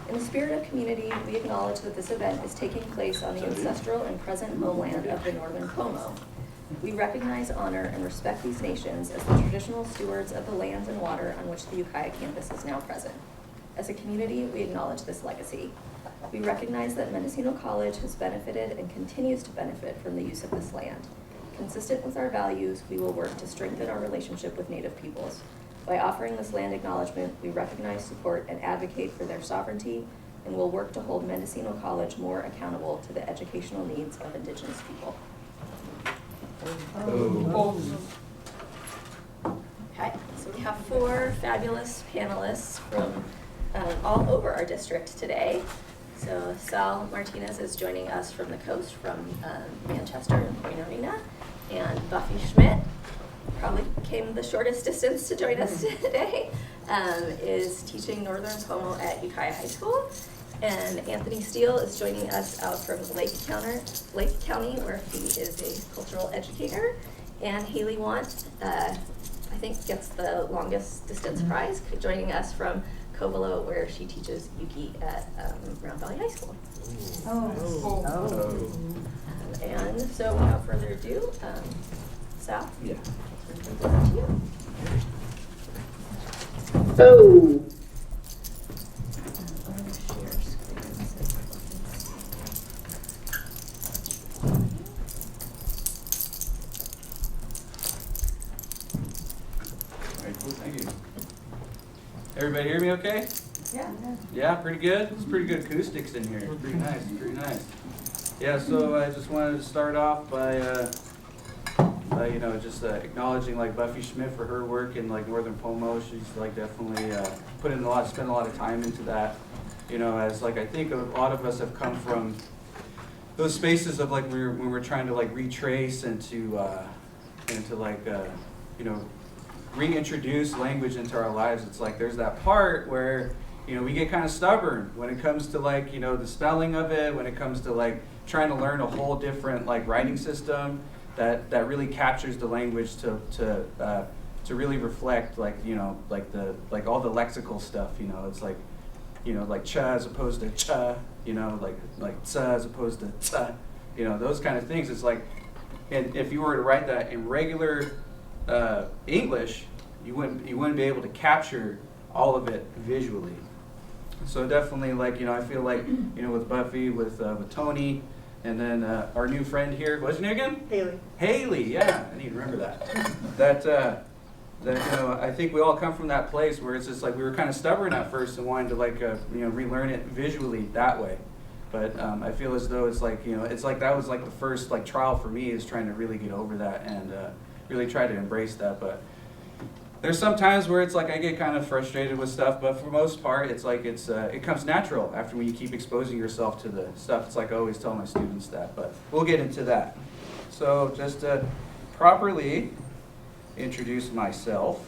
In the spirit of community, we acknowledge that this event is taking place on the ancestral and present homeland of the Northern Pomo. We recognize, honor, and respect these nations as the traditional stewards of the lands and water on which the Ukiah campus is now present. As a community, we acknowledge this legacy. We recognize that Mendocino College has benefited and continues to benefit from the use of this land. Consistent with our values, we will work to strengthen our relationship with Native peoples. By offering this land acknowledgement, we recognize, support, and advocate for their sovereignty, and will work to hold Mendocino College more accountable to the educational needs of Indigenous people. Okay, so we have 4 fabulous panelists from all over our district today. So Sal Martinez is joining us from the coast, from Manchester and Point Arena, and Buffy Schmidt, probably came the shortest distance to join us today, is teaching Northern Pomo at Ukiah High School. And Anthony Steele is joining us out from Lake County, where he is a cultural educator. And Haley Want, I think, gets the longest distance prize, joining us from Covelo, where she teaches Yuki at Round Valley High School. And so without further ado, Sal? Yeah. To you. So, I'm going to share screen so people can see. all right, cool, thank you. Everybody hear me okay? Yeah. Yeah, pretty good? It's pretty good acoustics in here. It's pretty nice, pretty nice. Yeah, so I just wanted to start off by just acknowledging like Buffy Schmidt for her work in like Northern Pomo. She's like definitely spent a lot of time into that. You know, as like I think a lot of us have come from those spaces of like when we're trying to like retrace and to reintroduce language into our lives. It's like there's that part where we get kind of stubborn when it comes to like the spelling of it, when it comes to like trying to learn a whole different like writing system that really captures the language to really reflect like all the lexical stuff. It's like like cha as opposed to cha, like tsa as opposed to tsa, those kind of things. It's like, and if you were to write that in regular English, you wouldn't be able to capture all of it visually. So definitely, like I feel like with Buffy, with Tony, and then our new friend here, what's your name again? Haley, yeah, I need to remember that. That I think we all come from that place where it's just like we were kind of stubborn at first and wanted to like relearn it visually that way. But I feel as though it's like it's like that was like the first like trial for me, is trying to really get over that and really try to embrace that. But there's some times where it's like I get kind of frustrated with stuff, but for the most part, it's like it comes natural after when you keep exposing yourself to the stuff. It's like I always tell my students that, but we'll get into that. So just to properly introduce myself,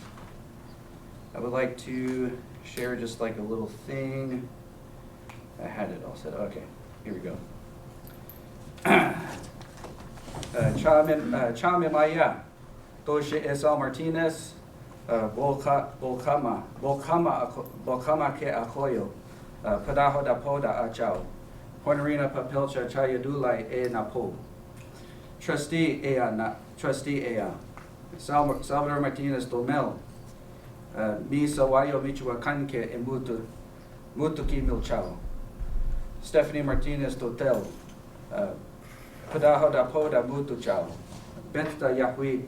I would like to share just like a little thing. I had it all set. Okay, here we go. Chame Maya, Doche Esal Martinez, Bolkama ke Akoyo, Padaho da Poda Achao, Hornerina Papelcha Chayadulai e Napo, Trustee Ea, Salvador Martinez Domel, Mi Sawayo Michoacanque and Mutuki Milchao, Stephanie Martinez Totel, Padaho da Poda Mutuchao, Besta Yahui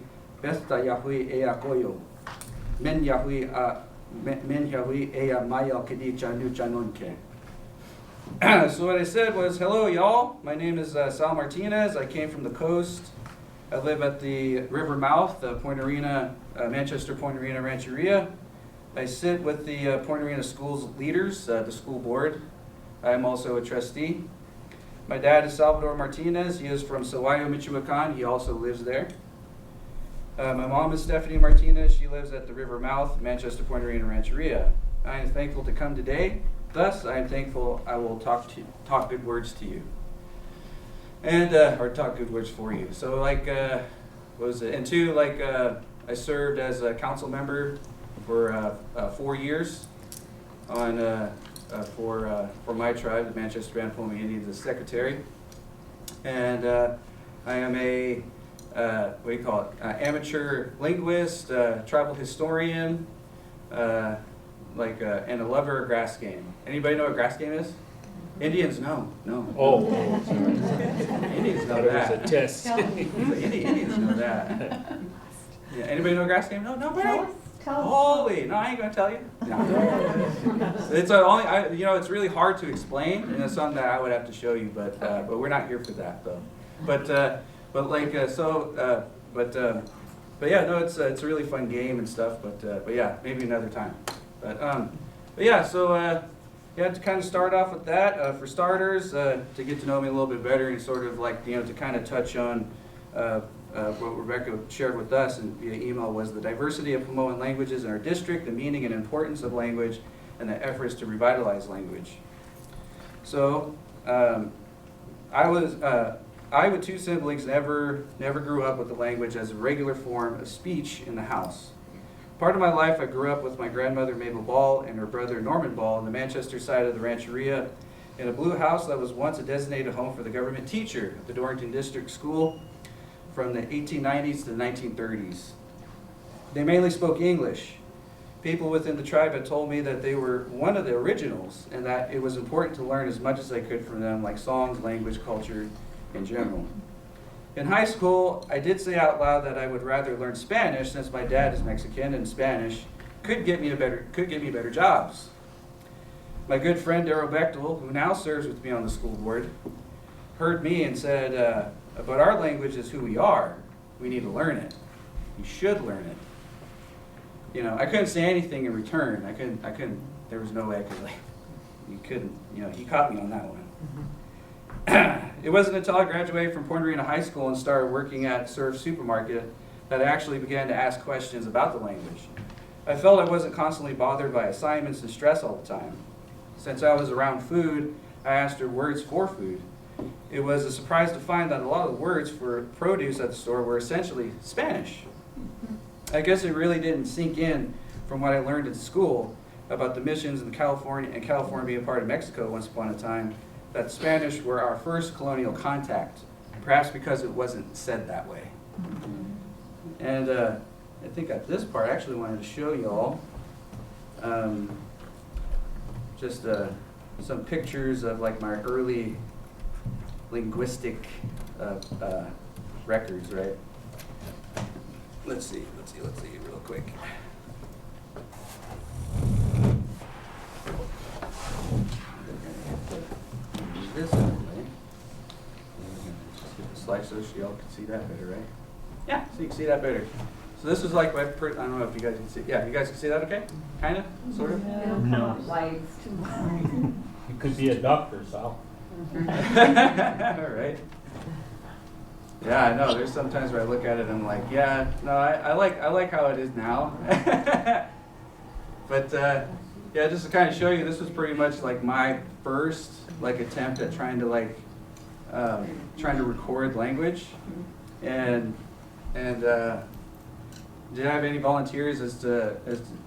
Ea Koyo, Men Yahui Ea Maya Kedi Chanu Chanonke. So what I said was, hello y'all, my name is Sal Martinez. I came from the coast. I live at the river mouth, Point Arena, Manchester Point Arena Rancheria. I sit with the Point Arena Schools leaders, the school board. I am also a trustee. My dad is Salvador Martinez. He is from Sawayo, Michoacan. He also lives there. My mom is Stephanie Martinez. She lives at the river mouth, Manchester Point Arena Rancheria. I am thankful to come today. Thus, I am thankful I will talk good words to you. And, or talk good words for you. So like, what was it? And two, like, I served as a council member for 4 years on for my tribe, the Manchester Banapome Indians, as secretary. And I am a, what do you call it, amateur linguist, tribal historian, and a lover of grass game. Anybody know what grass game is? Indians know. No. Oh. Indians know There that. was a test. Indians know that. Yeah. Anybody know grass game? No, nobody. Tell us. Holy, no, I ain't gonna tell you. No. It's really hard to explain, and it's something that I would have to show you, but we're not here for that though. But yeah, no, it's a really fun game and stuff. But yeah, maybe another time. But yeah, so to kind of start off with that, for starters, to get to know me a little bit better and sort of to kind of touch on what Rebecca shared with us and via email was the diversity of Pamoan languages in our district, the meaning and importance of language, and the efforts to revitalize language. So I with two siblings never grew up with the language as a regular form of speech in the house. Part of my life I grew up with my grandmother Mabel Ball and her brother Norman Ball on the Manchester side of the Rancheria in a blue house that was once a designated home for the government teacher at the Dorrington District School from the 1890s to the 1930s. They mainly spoke English. People within the tribe had told me that they were one of the originals and that it was important to learn as much as I could from them, like songs, language, culture in general. In high school, I did say out loud that I would rather learn Spanish since my dad is Mexican and Spanish could get me better jobs. My good friend Darrell Bechtel, who now serves with me on the school board, heard me and said, but our language is who we are. We need to learn it. You should learn it. I couldn't say anything in return. I couldn't, there was no way I could, you couldn't, he caught me on that one. It wasn't until I graduated from Point Arena High School and started working at Surf Supermarket that I actually began to ask questions about the language. I felt I wasn't constantly bothered by assignments and stress all the time. Since I was around food, I asked her words for food. It was a surprise to find that a lot of the words for produce at the store were essentially Spanish. I guess it really didn't sink in from what I learned in school about the missions in California and California being a part of Mexico once upon a time, that Spanish were our first colonial contact, perhaps because it wasn't said that way. And I think at this part I actually wanted to show you all just some pictures of my early linguistic records, right? Let's see real quick. This way. Just hit the slide so y'all can see that better, right? Yeah, so you can see that better. So this is like my, I don't know if you guys can see. Yeah, you guys can see that okay? Kind of? Sort of? No. Lights. You could be a doctor, Sal. All right. Yeah, I know. There's sometimes where I look at it and I'm like, yeah, no, I like how it is now. But yeah, just to kind of show you, this was pretty much like my first attempt at trying to record language. And do you have any volunteers as to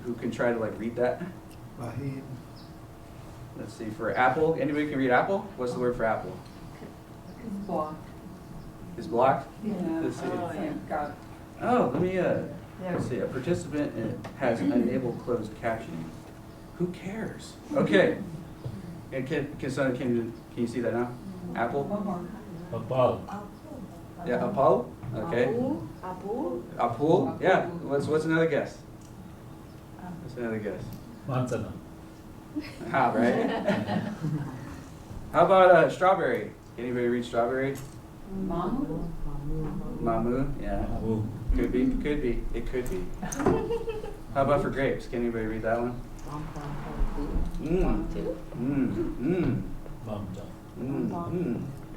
who can try to read that? Wahid. Let's see, for apple. Anybody can read apple? What's the word for apple? Blocked. Is blocked? Yeah. Let's see. Oh, yeah. Got it. Oh, let me let's see. A participant has enabled closed captioning. Who cares? Okay. And can you see that now? Apple? One more. Papal. Yeah, apple. Okay. Apple. Yeah. What's another guess? What's another guess? Manzana. How, right? How about strawberry? Anybody read strawberry? Mamu. Mamu? Yeah. Ooh. Could be. It could be. How about for grapes? Can anybody read that one? Mamja.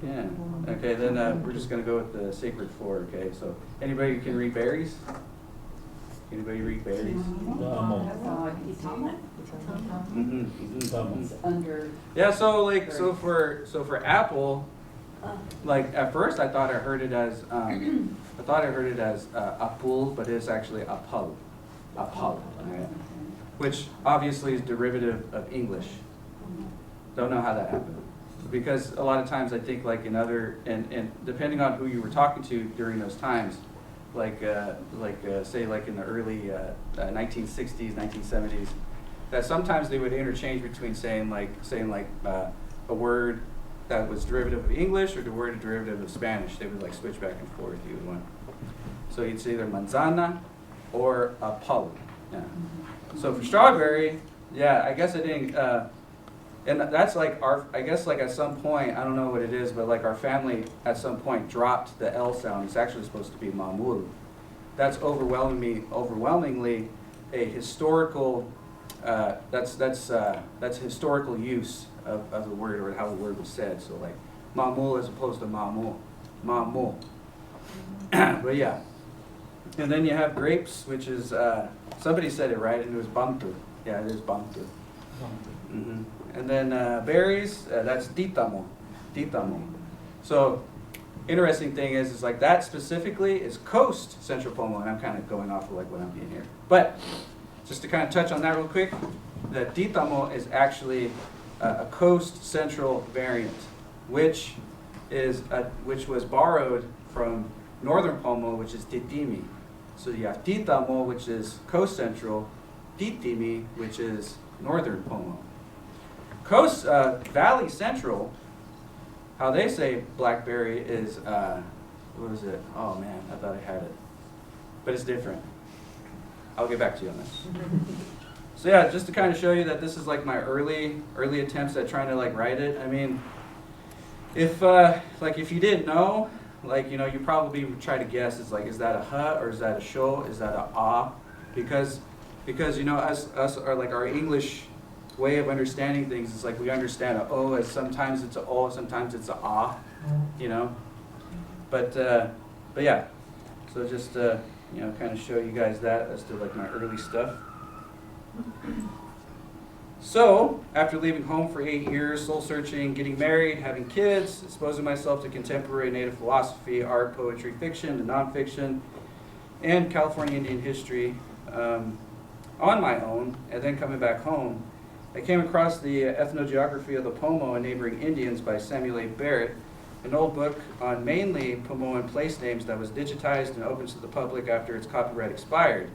Yeah. Okay, then we're just going to go with the sacred four, okay? So, anybody can read berries? Anybody read berries? It's under. Yeah, so for apple, at first I thought I heard it as apple, but it's actually apal, right? Which obviously is derivative of English. Don't know how that happened. Because a lot of times I think like in other, and depending on who you were talking to during those times, say like in the early 1960s, 1970s, that sometimes they would interchange between saying a word that was derivative of English or the word derivative of Spanish. They would like switch back and forth. You would want. So you'd say either manzana or apple. Yeah. So for strawberry, yeah, I guess I didn't. And that's like I guess like at some point, I don't know what it is, but like our family at some point dropped the L sound. It's actually supposed to be mamul. That's overwhelmingly a historical, that's historical use of the word or how the word was said. So like mamul as opposed to mamul. But yeah. And then you have grapes, which is, somebody said it right, and it was bamtu. Yeah, it is bamtu. Mm-hmm. And then berries, that's titamo. So, interesting thing is like that specifically is coast Central Pomo, and I'm kind of going off of like what I'm being here. But just to kind of touch on that real quick, the titamo is actually a coast central variant, which was borrowed from northern Pomo, which is titimi. So you have titamo, which is coast central, titimi, which is northern Pomo. Coast Valley Central, how they say blackberry is, what was it? Oh man, I thought I had it. But it's different. I'll get back to you on this. So yeah, just to kind of show you that this is like my early attempts at trying to like write it. I mean, if you didn't know, like, you know, you probably would try to guess, it's like, is that a huh or is that a sho? Is that a ah? Because you know, us are like our English way of understanding things is like we understand a o as sometimes it's a o, sometimes it's a ah, you know. But yeah, so just you know, kind of show you guys that as to like my early stuff. So after leaving home for 8 years, soul searching, getting married, having kids, exposing myself to contemporary Native philosophy, art, poetry, fiction, and nonfiction, and California Indian history on my own, and then coming back home, I came across the Ethnogeography of the Pomo and Neighboring Indians by Samuel A. Barrett, an old book on mainly Pomoan place names that was digitized and opened to the public after its copyright expired.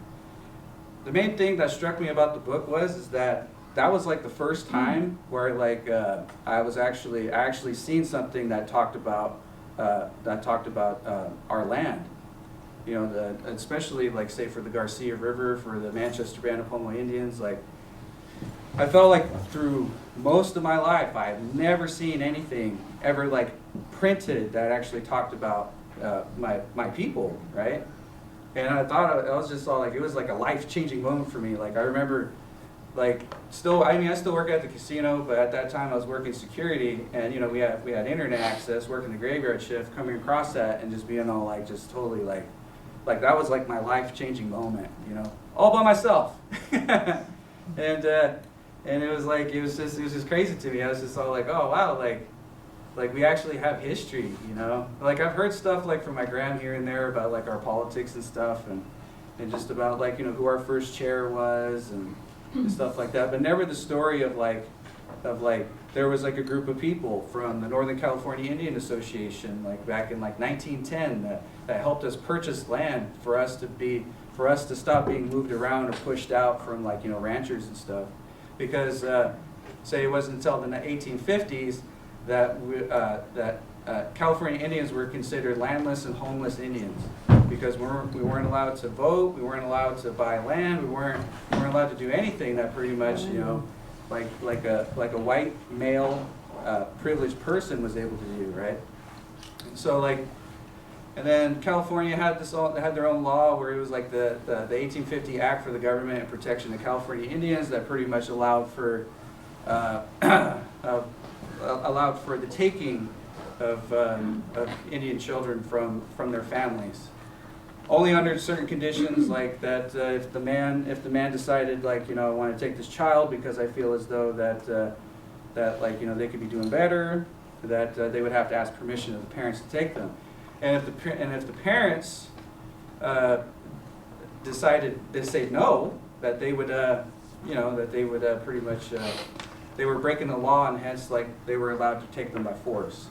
The main thing that struck me about the book is that was like the first time where like I actually seen something that talked about our land. You know, especially like say for the Garcia River, for the Manchester Band of Pomo Indians, like I felt like through most of my life I've never seen anything ever like printed that actually talked about my people, right? And I thought I was just all like, it was like a life-changing moment for me. Like I remember, like I still work at the casino, but at that time I was working security, and you know we had internet access, working the graveyard shift, coming across that and just being all like just totally like that was like my life-changing moment, you know, all by myself. And it was like it was just crazy to me. I was just all like, oh wow, like we actually have history, you know. Like I've heard stuff like from my gram here and there about like our politics and stuff, and just about like, you know, who our first chair was and stuff like that, but never the story of like there was like a group of people from the Northern California Indian Association like back in like 1910 that helped us purchase land for us to stop being moved around or pushed out from like, you know, ranchers and stuff, because say it wasn't until the 1850s that California Indians were considered landless and homeless Indians, because we weren't allowed to vote, we weren't allowed to buy land, we weren't allowed to do anything that pretty much, you know, like a white male privileged person was able to do, right? And so like, and then California had their own law where it was like the 1850 Act for the Government and Protection of California Indians that pretty much allowed for the taking of Indian children from their families, only under certain conditions, like that if the man decided, like, you know, I want to take this child because I feel as though that like, you know, they could be doing better, that they would have to ask permission of the parents to take them, and if the parents decided to say no, that they would you know, that they would pretty much they were breaking the law, and hence like they were allowed to take them by force,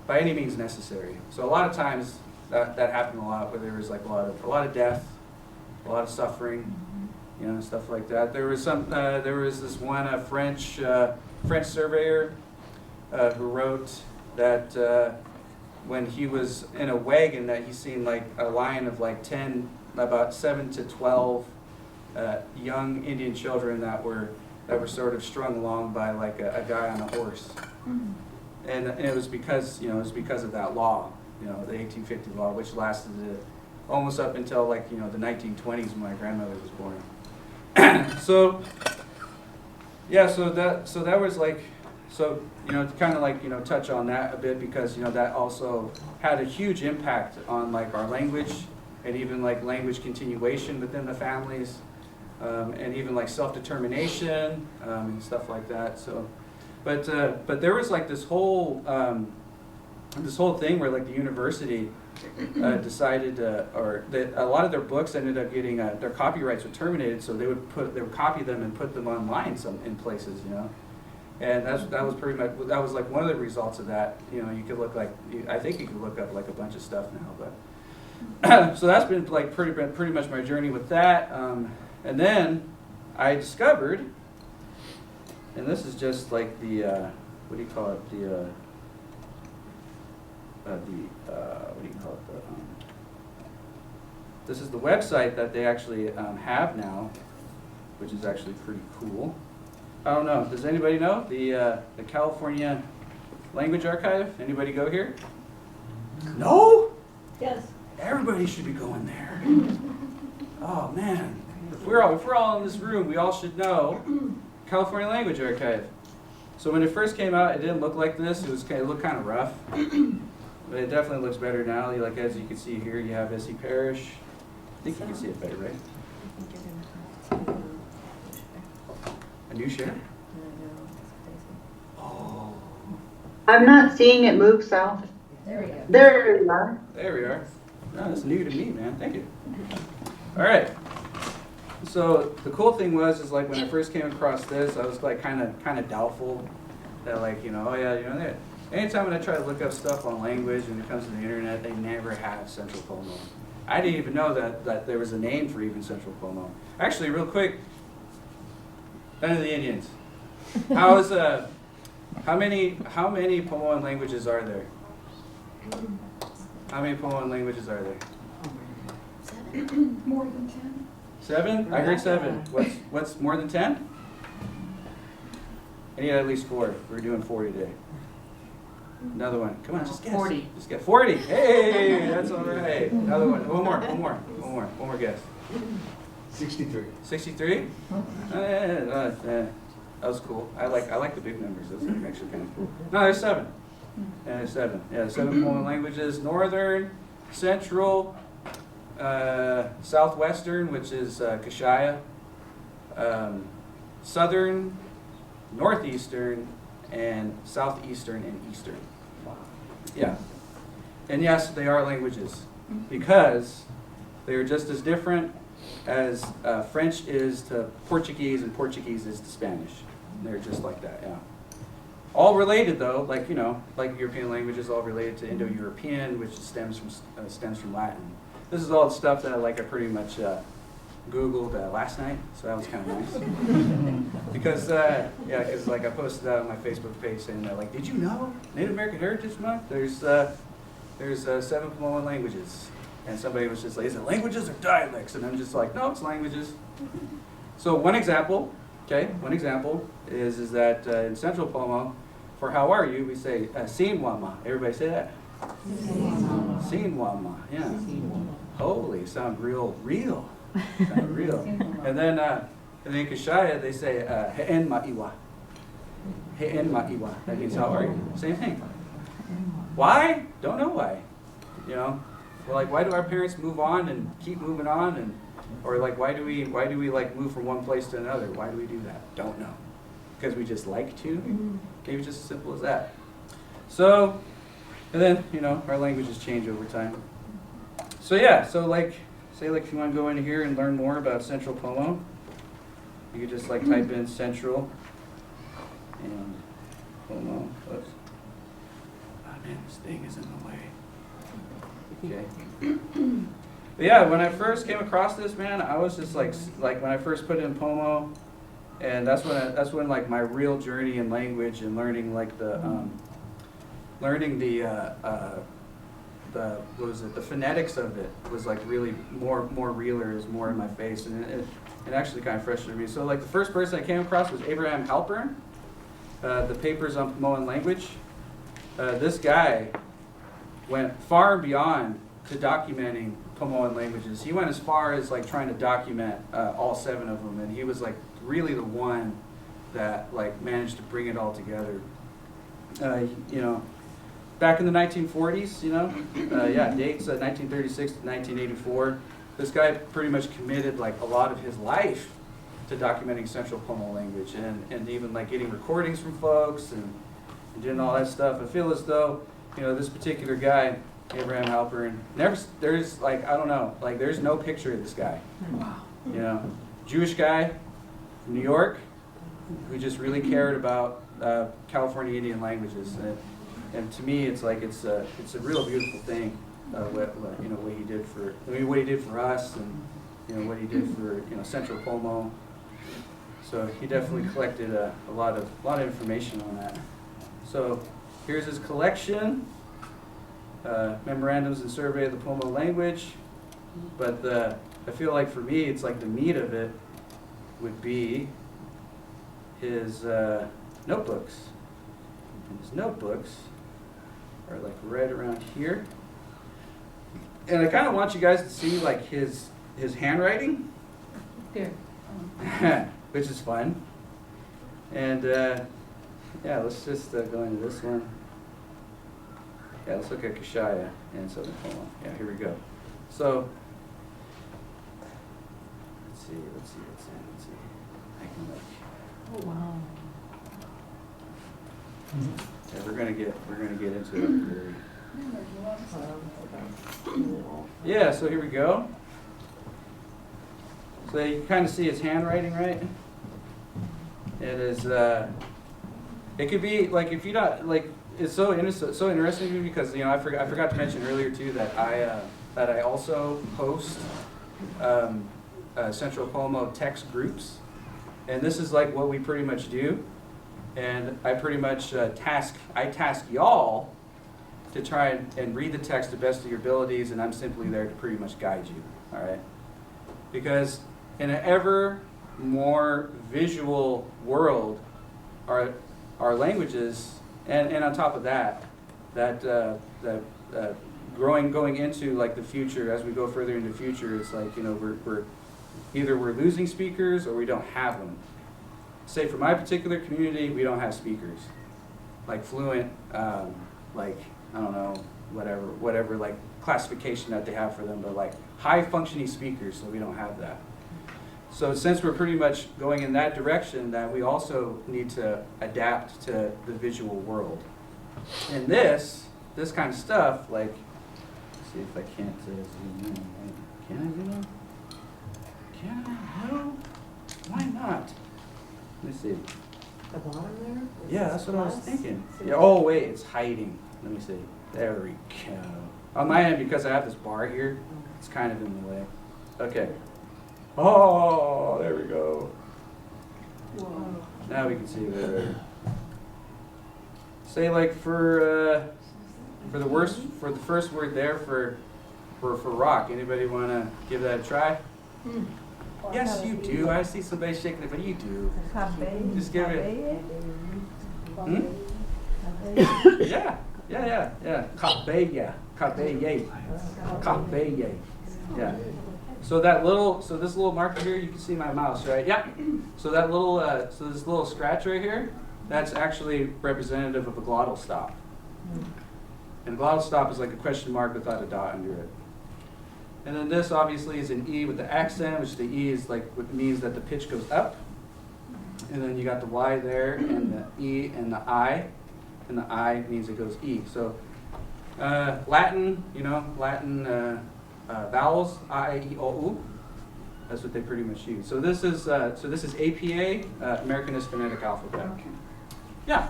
by any means necessary. So a lot of times that happened a lot, where there was like a lot of death, a lot of suffering, you know, stuff like that. There was this one French surveyor who wrote that when he was in a wagon, that he seen like a line of like about 7 to 12 young Indian children that were sort of strung along by like a guy on a horse, and it was because of that law, you know, the 1850 law, which lasted almost up until like, you know, the 1920s when my grandmother was born. So yeah, so that was like, so, you know, to kind of like, you know, touch on that a bit, because, you know, that also had a huge impact on like our language, and even like language continuation within the families, and even like self-determination and stuff like that. So, but there was like this whole thing where like the university decided, or that a lot of their books ended up getting their copyrights were terminated, so they would copy them and put them online in places, you know. And that was like one of the results of that. You know, you could look like, I think you could look up like a bunch of stuff now, but so that's been like pretty much my journey with that. And then I discovered, and this is just like the what do you call it, this is the website that they actually have now, which is actually pretty cool. I don't know. Does anybody know the California Language Archive? Anybody go here? No? Yes. Everybody should be going there. Oh man, if we're all in this room, we all should know California Language Archive. So when it first came out, it didn't look like this. It looked kind of rough, but it definitely looks better now. Like, as you can see here, you have Essie Parish. I think you can see it better, right? A new share? Oh. I'm not seeing it move south. There we go. There you are. There we are. No, that's new to me, man. Thank you. All right. So the cool thing is like when I first came across this, I was like kind of doubtful that, like, you know, oh yeah, you know, anytime when I try to look up stuff on language when it comes to the internet, they never have Central Pomo. I didn't even know that there was a name for even Central Pomo. Actually, real quick, none of the Indians. How many Pomoan languages are there? How many Pomoan languages are there? 7. More than 10. 7? I heard 7. What's more than 10? I need at least 4. We're doing 4 today. Another one. Come on, just guess. 40. Just get 40. Hey, that's all right. Another one. One more guess. 63. 63? That was cool. I like the big numbers. Those are actually kind of cool. No, there's 7. Yeah, there's 7. Yeah, 7 Pomoan languages. Northern, Central, Southwestern, which is Kashaya, Southern, Northeastern, and Southeastern and Eastern. Yeah. And yes, they are languages, because they are just as different as French is to Portuguese and Portuguese is to Spanish. They're just like that, yeah. All related though, like, you know, like European languages, all related to Indo-European, which stems from Latin. This is all the stuff that I pretty much Googled last night, so that was kind of nice. Because like I posted that on my Facebook page saying that, like, did you know Native American Heritage Month? There's 7 Pomoan languages, and somebody was just like, is it languages or dialects? And I'm just like, no, it's languages. So one example is that in Central Pomo, for how are you, we say Sinwama. Everybody say that. Sinwama, yeah. Holy, sound real. Sound real. And then in Kashaya, they say He'en Ma'iwa. He'en Ma'iwa. That means how are you? Same thing. Why? Don't know why. You know, we're like, why do our parents move on and keep moving on, and or like why do we like move from one place to another? Why do we do that? Don't know. Because we just like to. Maybe just as simple as that. So, and then, you know, our languages change over time. So yeah, so like, say like if you want to go into here and learn more about Central Pomo, you could just like type in Central, and Pomo. Oops. Oh man, this thing is in the way. Okay. But yeah, when I first came across this, man, I was just like when I first put in Pomo, and that's when like my real journey in language and learning like the what was it, the phonetics of it was like really more realer, is more in my face, and it actually kind of frustrated me. So like the first person I came across was Abraham Halpern, the papers on Pomoan language. This guy went far and beyond to documenting Pomoan languages. He went as far as like trying to document all 7 of them, and he was like really the one that like managed to bring it all together. You know, back in the 1940s, you know, dates 1936 to 1984. This guy pretty much committed like a lot of his life to documenting Central Pomo language, and even like getting recordings from folks and doing all that stuff. I feel as though, you know, this particular guy, Abraham Halpern, there's like, I don't know, like there's no picture of this guy. Wow. You know, Jewish guy from New York who just really cared about California Indian languages. And to me, it's like it's a real beautiful thing. You know, what he did for us, and you know what he did for, you know, Central Pomo. So he definitely collected a lot of information on that. So here's his collection, memorandums and survey of the Pomo language. But I feel like for me, it's like the meat of it would be his notebooks. And his notebooks are like right around here. And I kind of want you guys to see like his handwriting, There. which is fun. And yeah, let's just go into this one. Yeah, let's look at Kashaya and Southern Pomo. Yeah, here we go. So let's see. I can like. Oh, wow. Yeah, we're gonna get into it very. Yeah, so here we go. So you can kind of see his handwriting, right? It is. It could be like, if you don't like. It's so interesting to me because, you know, I forgot to mention earlier too that I also host Central Pomo text groups, and this is like what we pretty much do. And I pretty much task y'all to try and read the text to the best of your abilities, and I'm simply there to pretty much guide you, all right? Because in an ever more visual world, our languages, and on top of that going into like the future, as we go further into the future, it's like, you know, we're either losing speakers or we don't have them. Say for my particular community, we don't have speakers, like fluent, like, I don't know, whatever like classification that they have for them, but like high functioning speakers, so we don't have that. So since we're pretty much going in that direction, that we also need to adapt to the visual world. And this kind of stuff, like, let's see if I can't zoom in. Can I zoom in? Can I? No? Why not? Let me see. The bottom there? Yeah, that's what I was thinking. Yeah, oh wait, it's hiding. Let me see. There we go. On my end, because I have this bar here, it's kind of in the way. Okay. Oh, there we go. Whoa. Now we can see better. Say like for the first word there for rock. Anybody want to give that a try? Yes, you do. I see somebody shaking it, but you do. Just give it. Yeah. Cabeye. Yeah. So this little marker here, you can see my mouse, right? Yeah. So that little, so this little scratch right here, that's actually representative of a glottal stop. And glottal stop is like a question mark without a dot under it. And then this obviously is an E with the accent, which the E is like what means that the pitch goes up. And then you got the Y there, and the E and the I means it goes E. So Latin, you know, vowels, I, E, O, U. That's what they pretty much use. So this is APA, Americanist Phonetic Alphabet. Yeah.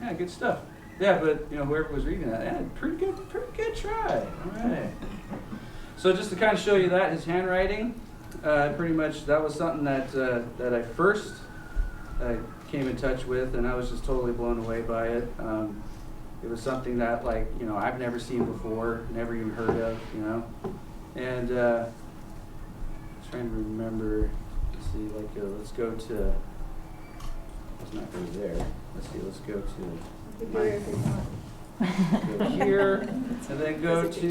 Yeah, good stuff. Yeah, but whoever was reading that, yeah, pretty good try. All right. So just to kind of show you that, his handwriting, pretty much that was something that that I first came in touch with, and I was just totally blown away by it. It was something that I've never seen before, never even heard of, and trying to remember. Let's see, let's go to. Let's not go there. Let's see. Let's go to. Go here, and then go to.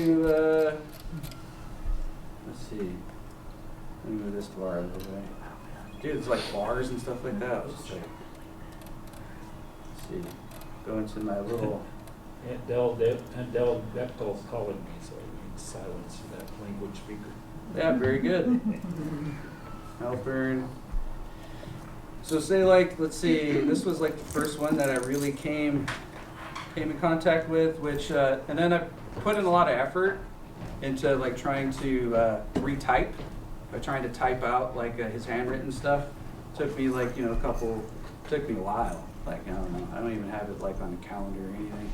Let's see. Let me move this far out of the way. Dude, it's like bars and stuff like that. I was just like, let's see. Go into my little. Aunt Del Bechtel's calling me, so I need to silence that language speaker. Yeah, very good. Halpern. So say let's see, this was like the first one that I really came in contact with, which, and then I put in a lot of effort into trying to retype, by trying to type out his handwritten stuff. Took me took me a while. I don't know, I don't even have it on a calendar or anything.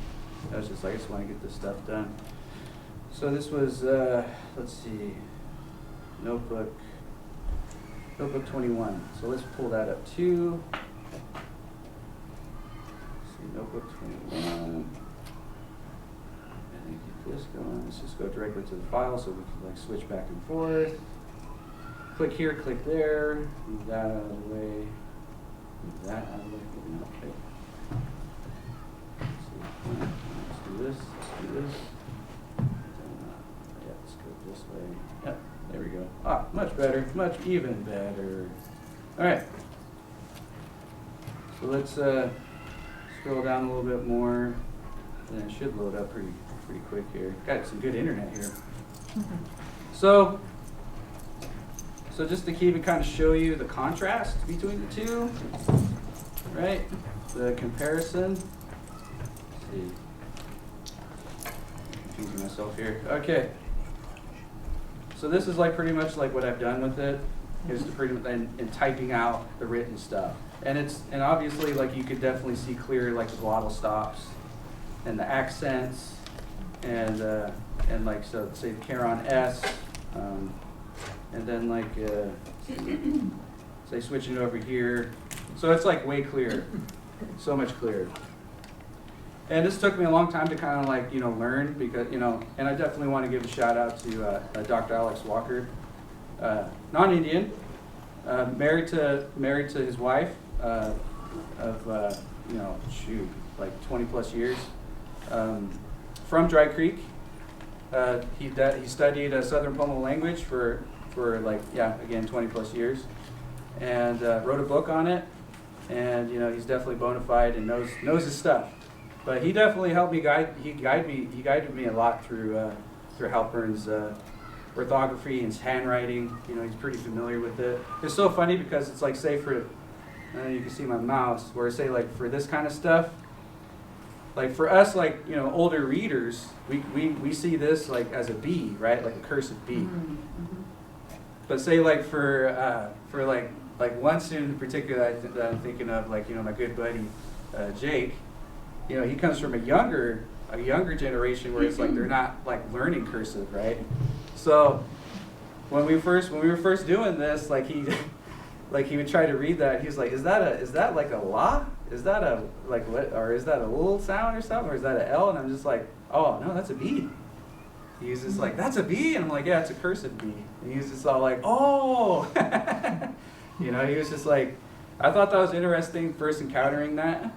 I was just I just want to get this stuff done. So this was, let's see, Notebook 21. So let's pull that up too. Let's see, Notebook 21. And then keep this going. Let's just go directly to the file so we can switch back and forth. Click here, click there. Move that out of the way. Move that out of the way. Okay. Let's do this. Let's do this. Yeah, let's go this way. Yep. There we go. Ah, much better, much even better. All right. So let's scroll down a little bit more, and it should load up pretty quick here. Got some good internet here. So just to keep it kind of show you the contrast between the two, right? The comparison. Let's see. Confusing myself here. Okay. So this is pretty much what I've done with it, is to pretty much in typing out the written stuff, and obviously you could definitely see clear the glottal stops and the accents, and so say the Charon S, and then say switching over here, so it's way clearer, so much clearer. And this took me a long time to kind of learn, because and I definitely want to give a shout out to Dr. Alex Walker, non-Indian, married to his wife of 20 plus years, from Dry Creek. He studied Southern Pomo language for 20 plus years, and wrote a book on it, and he's definitely bona fide and knows his stuff. But he definitely helped me he guided me a lot through Halpern's orthography and his handwriting. He's pretty familiar with it. It's so funny because it's say for, you can see my mouse, where say for this kind of stuff, for us older readers, we see this as a B, right? Like a cursive B. Mm-hmm. But say for one student in particular that I'm thinking of, my good buddy Jake. He comes from a younger generation where it's they're not learning cursive, right? So when we were first doing this, he would try to read that. He's like, is that a la? Is that a what? Or is that a little sound or something? Or is that a L? And I'm just like, oh no, that's a B. He's just like, that's a B, and I'm like, yeah, it's a cursive B. And he's just all like, oh, he was just I thought that was interesting first encountering that.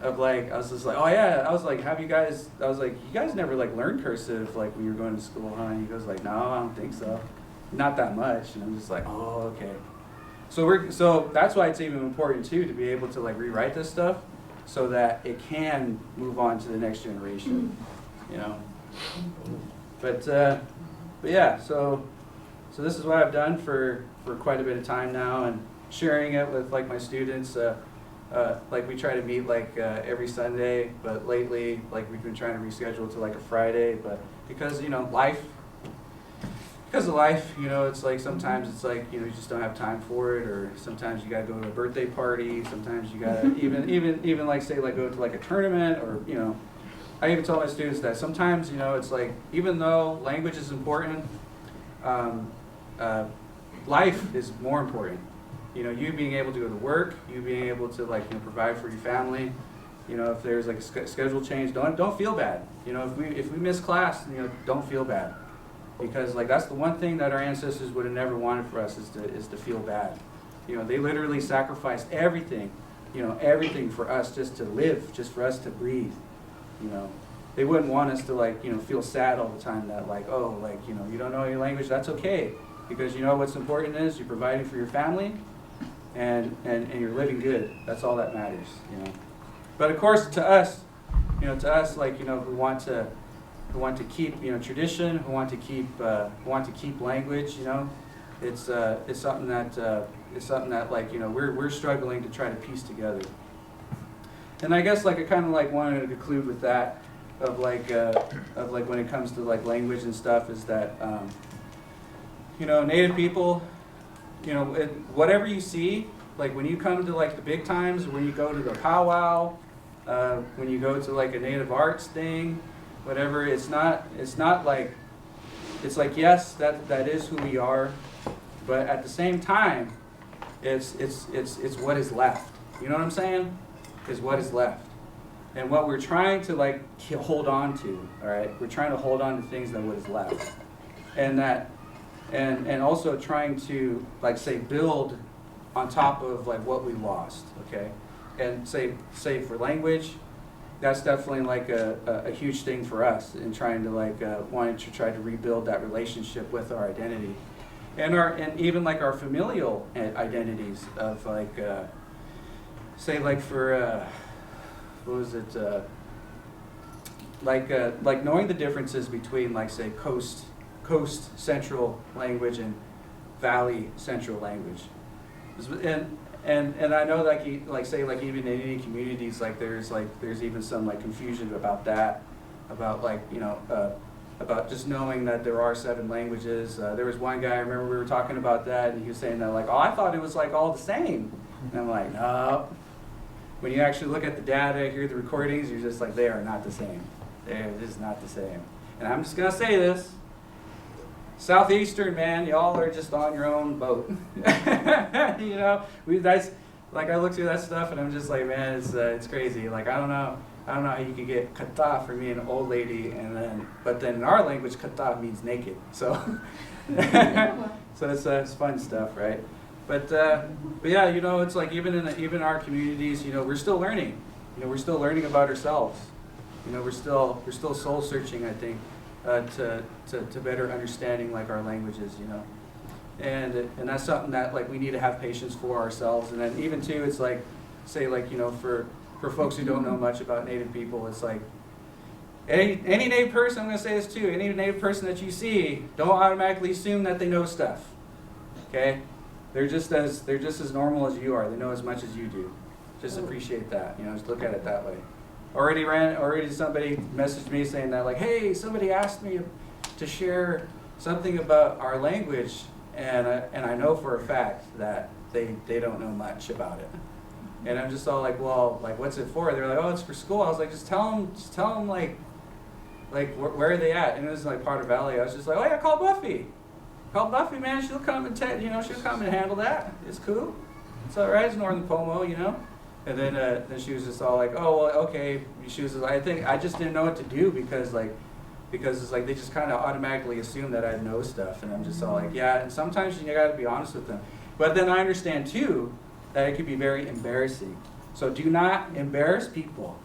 Of I was just like, oh yeah, I was like, you guys never learned cursive when you were going to school, huh? And he goes no, I don't think so, not that much. And I'm just like, oh, okay. So that's why it's even important too, to be able to rewrite this stuff, so that it can move on to the next generation, But yeah, so this is what I've done for quite a bit of time now, and sharing it with my students. We try to meet every Sunday, but lately we've been trying to reschedule to a Friday, but because life because of life, you know, it's like sometimes it's like, you know, you just don't have time for it, or sometimes you gotta go to a birthday party, sometimes you gotta even like say like go to like a tournament, or you know, I even tell my students that sometimes, you know, it's like even though language is important, life is more important. You know, you being able to go to work, you being able to like, you know, provide for your family. You know, if there's like a schedule change, don't feel bad. You know, if we miss class, you know, don't feel bad. Because like that's the one thing that our ancestors would have never wanted for us is to feel bad. You know, they literally sacrificed everything, you know, everything for us just to live, just for us to breathe. You know, they wouldn't want us to like, you know, feel sad all the time that like, oh, like, you know, you don't know your language, that's okay. Because you know what's important is you're providing for your family and you're living good. That's all that matters, you know. But of course to us, you know, like, you know, who want to keep, you know, tradition, who want to keep language, you know, it's something that like, you know, we're struggling to try to piece together. And I guess like I kind of like wanted to conclude with that of like when it comes to like language and stuff is that you know, Native people, you know, whatever you see, like when you come to like the big times, when you go to the powwow, when you go to like a Native arts thing, whatever, it's not like, it's like, yes, that is who we are, but at the same time, it's what is left. You know what I'm saying? Is what is left. And what we're trying to like hold on to, all right? We're trying to hold on to things that what is left. And that, and also trying to like say build on top of like what we lost, okay? And say for language, that's definitely like a huge thing for us in trying to like wanting to try to rebuild that relationship with our identity, and even like our familial identities of like say like for what was it like knowing the differences between like say coast central language and valley central language, and I know like say like even in Indian communities like there's even some like confusion about that, about like, you know, about just knowing that there are 7 languages. There was one guy, I remember we were talking about that, and he was saying that like, oh, I thought it was like all the same. And I'm like, no. When you actually look at the data, hear the recordings, you're just like, they are not the same. They're just not the same. And I'm just gonna say this. Southeastern, man, y'all are just on your own boat. You know, that's like I look through that stuff and I'm just like, man, it's crazy. Like I don't know how you could get kata for me an old lady, but then in our language kata means naked. So so it's fun stuff, right? But yeah, you know, it's like even our communities, you know, we're still learning. You know, we're still learning about ourselves. You know, we're still soul searching, I think. To better understanding like our languages, you know, and that's something that like we need to have patience for ourselves. And then even too, it's like say like, you know, for folks who don't know much about Native people, it's like any Native person, I'm gonna say this too, any Native person that you see, don't automatically assume that they know stuff. Okay, they're just as normal as you are. They know as much as you do. Just appreciate that, you know, just look at it that way. Already somebody messaged me saying that like, hey, somebody asked me to share something about our language, and I know for a fact that they don't know much about it. And I'm just all like, well, like what's it for? They're like, oh, it's for school. I was like, just tell them like where are they at? And it was like Potter Valley. I was just like, oh yeah, call Buffy. Call Buffy, man. She'll come and she'll come and handle that. It's cool. It's all right. It's Northern Pomo, you know. And then she was just all like, oh, well, okay. She was like, I think I just didn't know what to do because it's like they just kind of automatically assume that I know stuff. And I'm just all like, yeah. And sometimes you got to be honest with them. But then I understand too that it could be very embarrassing. So do not embarrass people.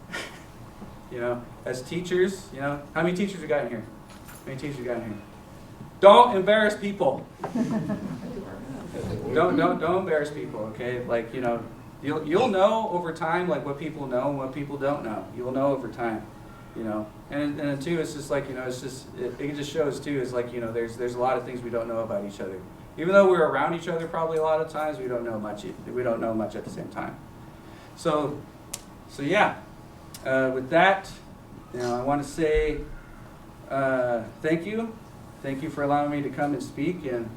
You know, as teachers, you know, how many teachers we got in here? How many teachers we got in here? Don't embarrass people. Don't embarrass people. Okay, like, you know. You'll know over time like what people know and what people don't know. You'll know over time, you know. And then too, it's just like, you know, it just shows too is like, you know, there's a lot of things we don't know about each other. Even though we're around each other probably a lot of times, we don't know much. We don't know much at the same time. So yeah. With that, you know, I want to say thank you thank you for allowing me to come and speak, and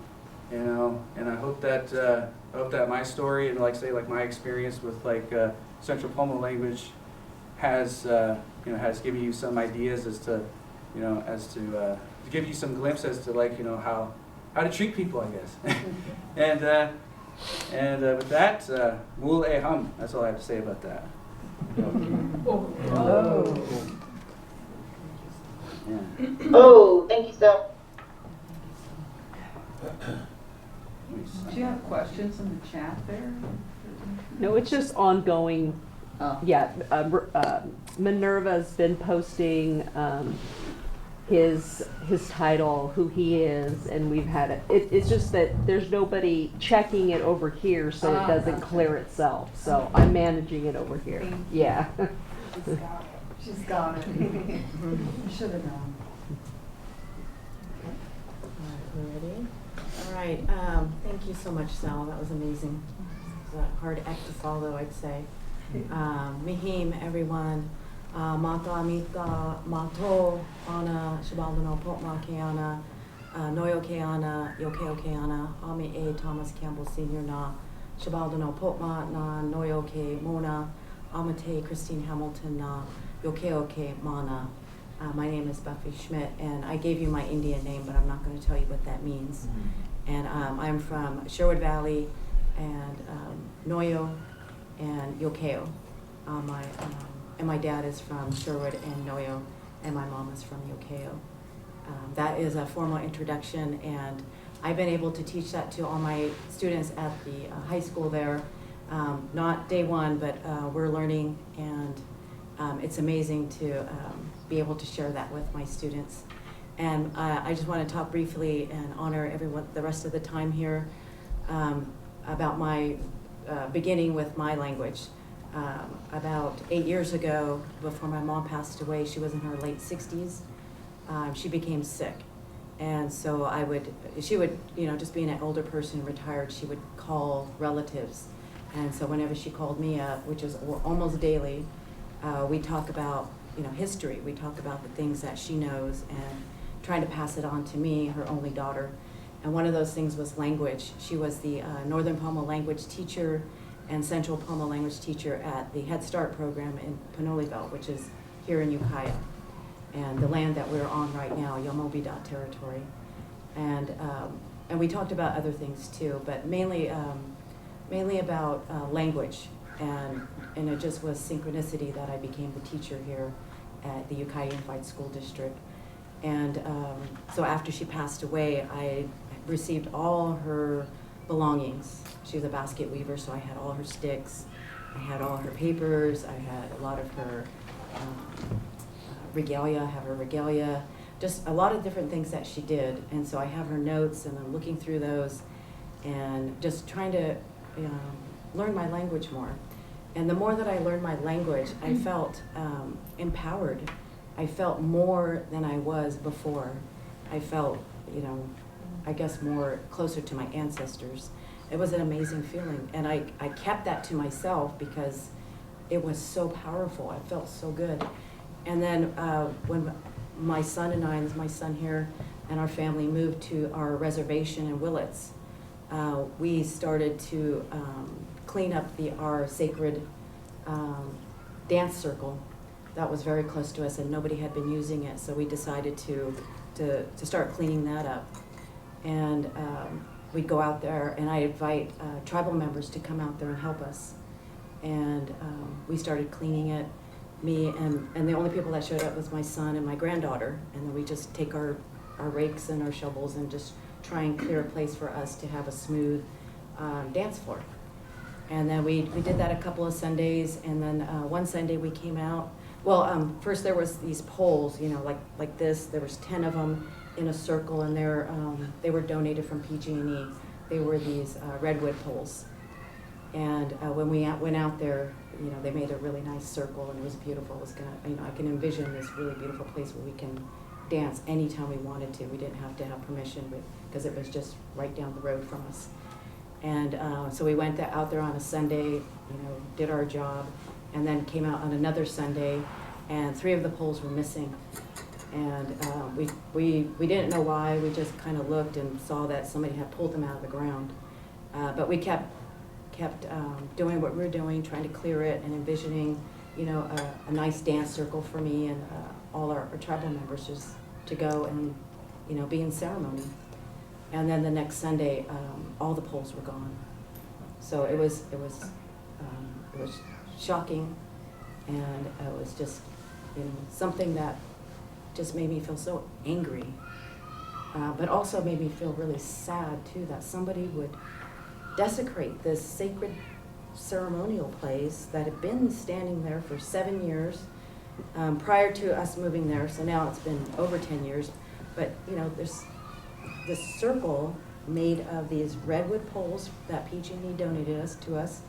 I hope that my story and like my experience with Central Pomo language has has given you some ideas as to give you some glimpse as to how to treat people, I guess. and with that, mul e hum. That's all I have to say about that. Oh. Yeah. Oh, thank you so. Do you have questions in the chat there? No, it's just ongoing. Oh. Yeah, Minerva's been posting his title, who he is, and we've had it. It's just that there's nobody checking it over here, so it doesn't Gotcha. clear itself. So I'm managing it over here. Thank Yeah. She's got it. Should have known. Ready? All right. Thank you so much, Sal. That was amazing. It was a hard act to follow, I'd say. Mihim, everyone. Mata Amita, Mato, Ana, Shabaldano, Potma Keana, Noyo Keana, Yokeo Keana, Ami A. Thomas Campbell Sr. Na, Shabaldano, Potma Na, Noyo Ke Mona, Amate Christine Hamilton Na, Yokeo Ke Mana. My name is Buffy Schmidt, and I gave you my Indian name, but I'm not going to tell you what that means. And I'm from Sherwood Valley and Noyo and Yokeo. And my dad is from Sherwood and Noyo, and my mom is from Yokeo. That is a formal introduction, and I've been able to teach that to all my students at the high school there. Not day one, but we're learning, and it's amazing to be able to share that with my students. And I just want to talk briefly and honor everyone the rest of the time here about my beginning with my language. About 8 years ago, before my mom passed away, she was in her late 60s. She became sick, and so she would, just being an older person, retired, she would call relatives, and so whenever she called me up, which is almost daily, we talk about, history. We talk about the things that she knows and trying to pass it on to me, her only daughter. And one of those things was language. She was the Northern Pomo language teacher and Central Pomo language teacher at the Head Start program in Pinoleville, which is here in Ukiah, and the land that we're on right now, Yomobida territory. And we talked about other things too, but mainly about language. And it just was synchronicity that I became the teacher here at the Ukiah Unified School District. And so after she passed away, I received all her belongings. She was a basket weaver, so I had all her sticks, I had all her papers, I had a lot of her regalia, just a lot of different things that she did. And so I have her notes, and I'm looking through those and just trying to learn my language more. And the more that I learned my language, I felt empowered. I felt more than I was before. I felt, I guess more closer to my ancestors. It was an amazing feeling. And I kept that to myself because it was so powerful. I felt so good. And then when my son and I, and my son here, and our family moved to our reservation in Willits, we started to clean up our sacred dance circle that was very close to us, and nobody had been using it, so we decided to start cleaning that up. And we'd go out there, and I'd invite tribal members to come out there and help us. And we started cleaning it, me and the only people that showed up was my son and my granddaughter, and then we just take our rakes and our shovels and just try and clear a place for us to have a smooth dance floor. And then we did that a couple of Sundays, and then one Sunday we came out. Well, first there was these poles, like this. There was 10 of them in a circle, and they were donated from PG&E. They were these redwood poles. And when we went out there, they made a really nice circle, and it was beautiful. It was I can envision this really beautiful place where we can dance anytime we wanted to. We didn't have to have permission, because it was just right down the road from us. And so we went out there on a Sunday, did our job, and then came out on another Sunday, and 3 of the poles were missing. And we didn't know why. We just kind of looked and saw that somebody had pulled them out of the ground. But we kept doing what we were doing, trying to clear it and envisioning, you know, a nice dance circle for me and all our tribal members just to go and, you know, be in ceremony. And then the next Sunday, all the poles were gone. So it was shocking, and it was just, you know, something that just made me feel so angry, but also made me feel really sad too, that somebody would desecrate this sacred ceremonial place that had been standing there for 7 years prior to us moving there. So now it's been over 10 years. But you know, there's this circle made of these redwood poles that PG&E donated to us,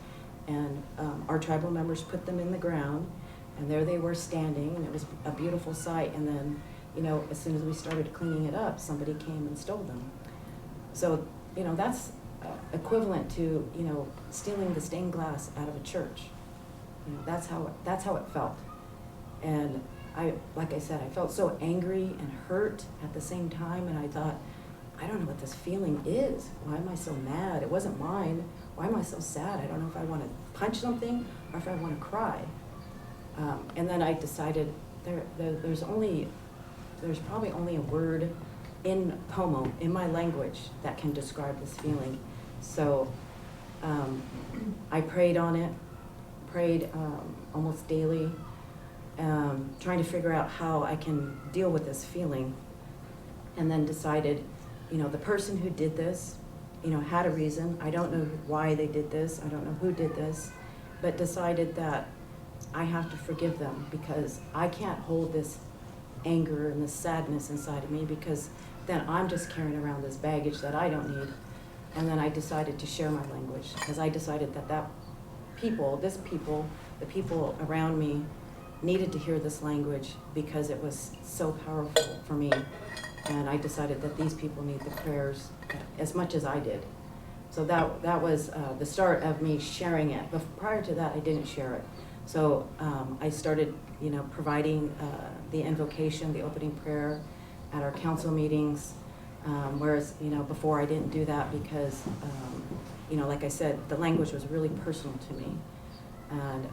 and our tribal members put them in the ground, and there they were standing, and it was a beautiful sight. And then, you know, as soon as we started cleaning it up, somebody came and stole them. So, you know, that's equivalent to, you know, stealing the stained glass out of a church. You know, that's how it felt. And like I said, I felt so angry and hurt at the same time, and I thought, I don't know what this feeling is. Why am I so mad? It wasn't mine. Why am I so sad? I don't know if I want to punch something or if I want to cry. And then I decided there's probably only a word in Pomo, in my language, that can describe this feeling. So I prayed on it, prayed almost daily, trying to figure out how I can deal with this feeling. And then decided, you know, the person who did this, you know, had a reason. I don't know why they did this. I don't know who did this, but decided that I have to forgive them, because I can't hold this anger and this sadness inside of me, because then I'm just carrying around this baggage that I don't need. And then I decided to share my language, because I decided that the people around me needed to hear this language, because it was so powerful for me. And I decided that these people need the prayers as much as I did. So that was the start of me sharing it. But prior to that, I didn't share it. So I started, you know, providing the invocation, the opening prayer at our council meetings. Whereas, you know, before I didn't do that because, you know, like I said, the language was really personal to me. And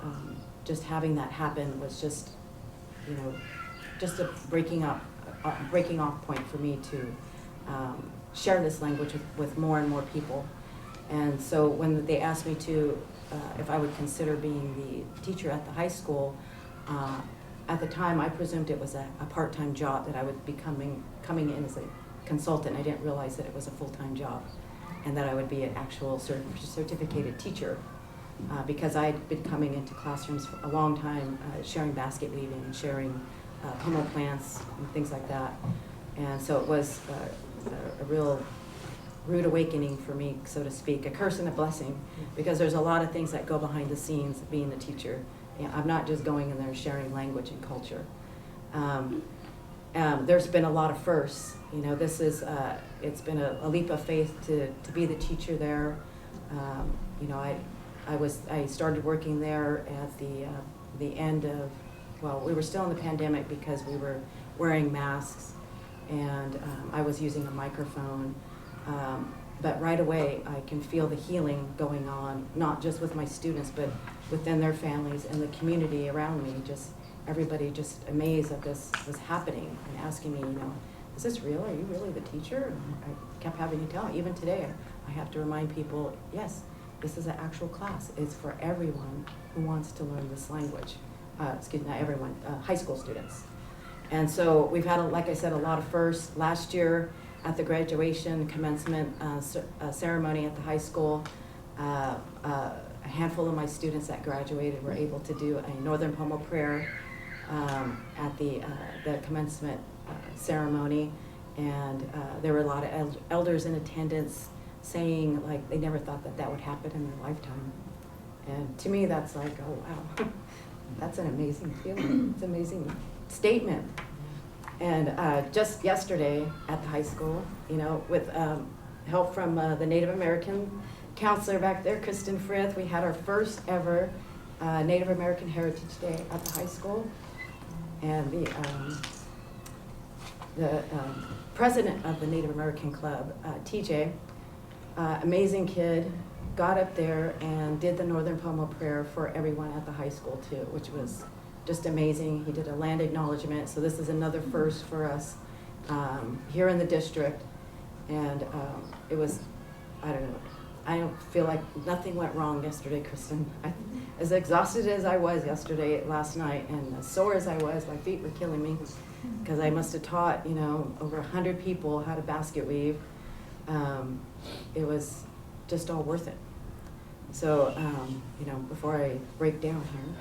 just having that happen was just, you know, just a breaking off point for me to share this language with more and more people. And so when they asked me to, if I would consider being the teacher at the high school, at the time I presumed it was a part-time job, that I would be coming in as a consultant. I didn't realize that it was a full-time job, and that I would be an actual certificated teacher, because I'd been coming into classrooms for a long time, sharing basket weaving and sharing pomo plants and things like that. And so it was a real rude awakening for me, so to speak, a curse and a blessing, because there's a lot of things that go behind the scenes being a teacher. You know, I'm not just going in there sharing language and culture. There's been a lot of firsts. You know, this is it's been a leap of faith to be the teacher there. You know, I started working there at the end of, well, we were still in the pandemic because we were wearing masks, and I was using a microphone. But right away, I can feel the healing going on, not just with my students, but within their families and the community around me. Just everybody just amazed that this was happening and asking me, you know, is this real? Are you really the teacher? And I kept having to tell them. Even today, I have to remind people, yes, this is an actual class. It's for everyone who wants to learn this language. Excuse me, not everyone, high school students. And so we've had, like I said, a lot of firsts. Last year, at the graduation commencement ceremony at the high school, a handful of my students that graduated were able to do a Northern Pomo prayer at the commencement ceremony, and there were a lot of elders in attendance saying like they never thought that would happen in their lifetime. And to me, that's like, oh wow, that's an amazing feeling. It's an amazing statement. And just yesterday at the high school, you know, with help from the Native American counselor back there, Kristen Frith, we had our first ever Native American Heritage Day at the high school. And the president of the Native American Club, TJ, amazing kid, got up there and did the Northern Pomo prayer for everyone at the high school too, which was just amazing. He did a land acknowledgement, so this is another first for us here in the district. And it was, I don't know, I don't feel like nothing went wrong yesterday, Kristen. As exhausted as I was last night, and as sore as I was, my feet were killing me, because I must have taught, over 100 people how to basket weave. It was just all worth it. So, before I break down here,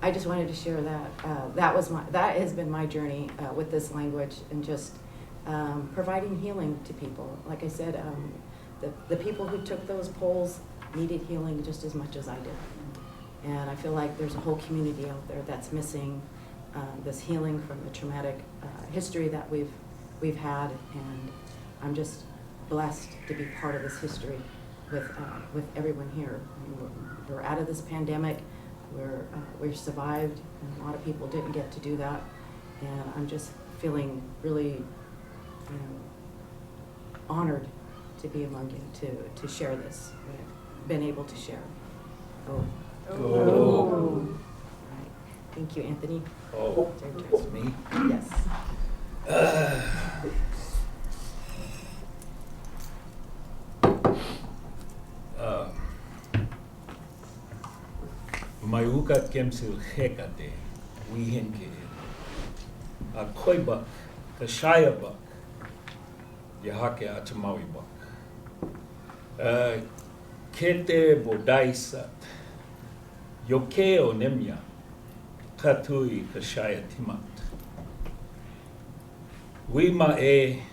I just wanted to share that. That has been my journey with this language, and just providing healing to people. Like I said, the people who took those polls needed healing just as much as I did. And I feel like there's a whole community out there that's missing this healing from the traumatic history that we've had. And I'm just blessed to be part of this history with everyone here. I mean, we're out of this pandemic. We're survived, and a lot of people didn't get to do that. And I'm just feeling really, honored to be among you to share this, what I've been able to share. Oh. All right. Thank you, Anthony. Oh, it's me? Yes. Mai ukat kemsil hekate, wihinke, a koi buck, the shaya buck, yahake atamawi buck. Kete bodaisat, yokeo nemya, katui kashaya timat. Wima e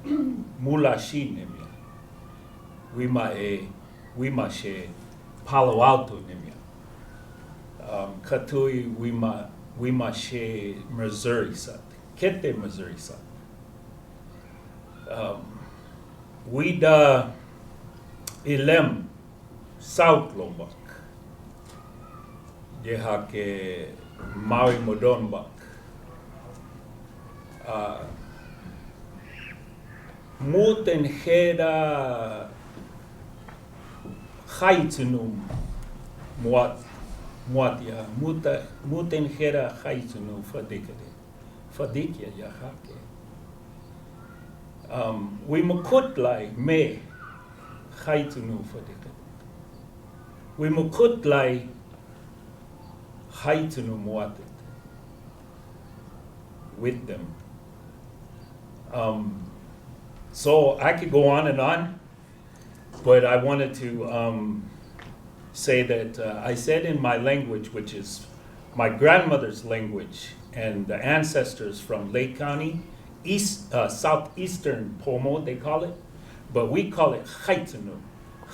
mulashi nemya, wima she Palo Alto nemya. Katui wima she Missouri sat, kete Missouri sat. Wida ilem South Lombok, yehake Maui Modonbak. Muten hera haitunum muatia muten hera haitunu fadikya yahake. We mukutlai me haitunu fadikya. We mukutlai haitunu muatit with them. So I could go on and on, but I wanted to say that I said in my language, which is my grandmother's language, and the ancestors from Lake County, southeastern Pomo, they call it, but we call it Haitunu.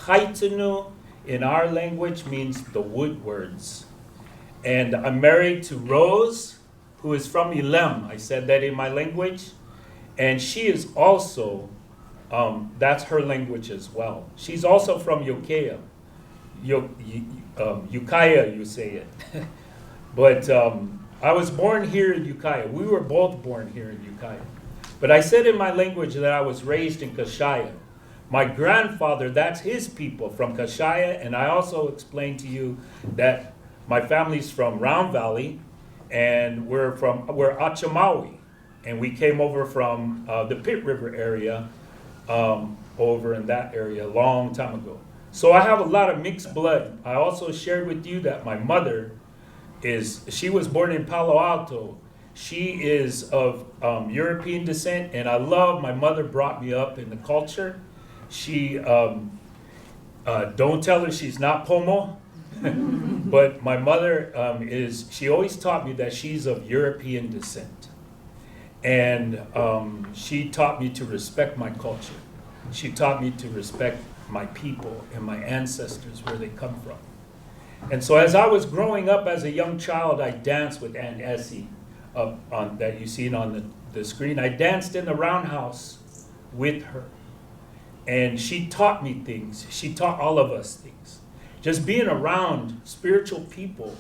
Haitunu in our language means the woodwards. And I'm married to Rose, who is from Ilem. I said that in my language. And she is also, that's her language as well. She's also from Ukiah. Ukiah, you say it. But I was born here in Ukiah. We were both born here in Ukiah. But I said in my language that I was raised in Kashaya. My grandfather, that's his people from Kashaya. And I also explained to you that my family's from Round Valley, and we're Achamawi. And we came over from the Pit River area, over in that area a long time ago. So I have a lot of mixed blood. I also shared with you that my mother she was born in Palo Alto. She is of European descent, and I love, my mother brought me up in the culture. She, don't tell her she's not Pomo, but my mother she always taught me that she's of European descent. And she taught me to respect my culture. She taught me to respect my people and my ancestors, where they come from. And so as I was growing up as a young child, I danced with Aunt Essie, that you see on the screen. I danced in the roundhouse with her. And she taught me things. She taught all of us things. Just being around spiritual people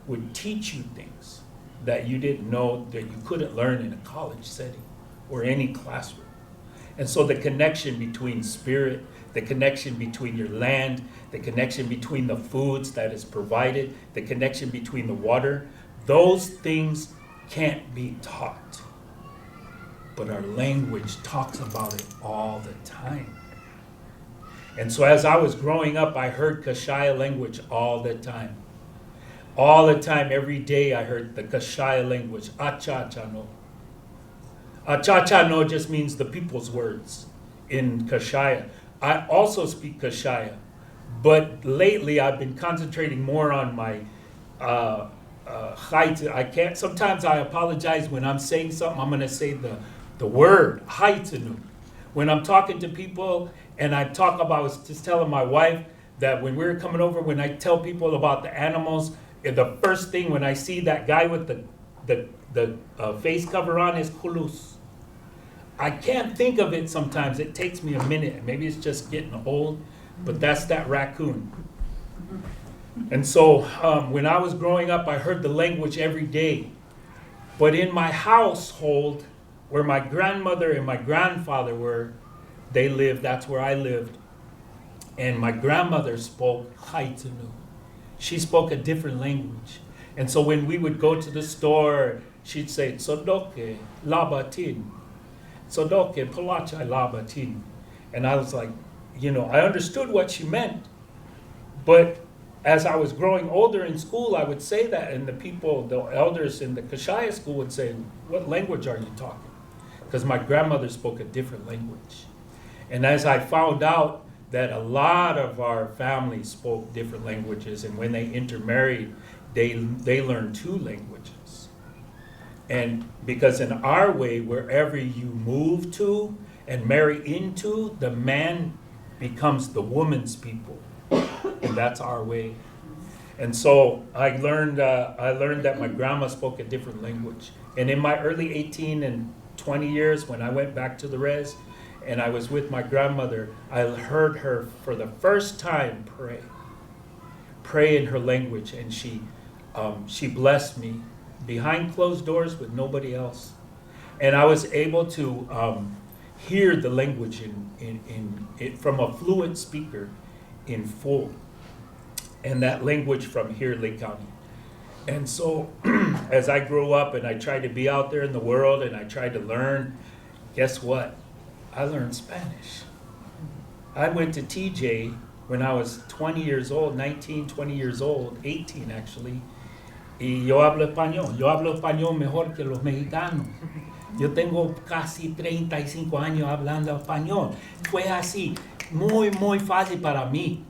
would teach you things. that you didn't know that you couldn't learn in a college setting or any classroom. And so the connection between spirit, the connection between your land, the connection between the foods that is provided, the connection between the water, those things can't be taught. But our language talks about it all the time. And so as I was growing up, I heard Kashaya language all the time. All the time, every day I heard the Kashaya language, Achachano. Achachano just means the people's words in Kashaya. I also speak Kashaya, but lately I've been concentrating more on my Haiti. I can't, sometimes I apologize when I'm saying something, I'm gonna say the word, Haitinu. When I'm talking to people and I was just telling my wife that when we were coming over, when I tell people about the animals, the first thing when I see that guy with the face cover on is kulus. I can't think of it sometimes. It takes me a minute. Maybe it's just getting old, but that's that raccoon. And so when I was growing up, I heard the language every day. But in my household, where my grandmother and my grandfather were, they lived, that's where I lived. And my grandmother spoke Haitinu. She spoke a different language. And so when we would go to the store, she'd say, Sodoke labatin. Sodoke palachai labatin. And I was like, I understood what she meant. But as I was growing older in school, I would say that, and the elders in the Kashaya school would say, what language are you talking? Because my grandmother spoke a different language. And as I found out that a lot of our families spoke different languages, and when they intermarried, they learned 2 languages. And because in our way, wherever you move to and marry into, the man becomes the woman's people. And that's our way. And so I learned that my grandma spoke a different language. And in my early 18 and 20 years, when I went back to the res and I was with my grandmother, I heard her for the first time pray in her language, and she blessed me behind closed doors with nobody else. And I was able to hear the language from a fluent speaker in full, and that language from here, Lake County. And so as I grew up and I tried to be out there in the world and I tried to learn, guess what? I learned Spanish. I went to TJ when I was 20 years old, 19, 20 years old, 18 actually. Y yo hablo español. Yo hablo español mejor que los mexicanos. Yo tengo casi 35 años hablando español. Fue así, muy fácil para mí.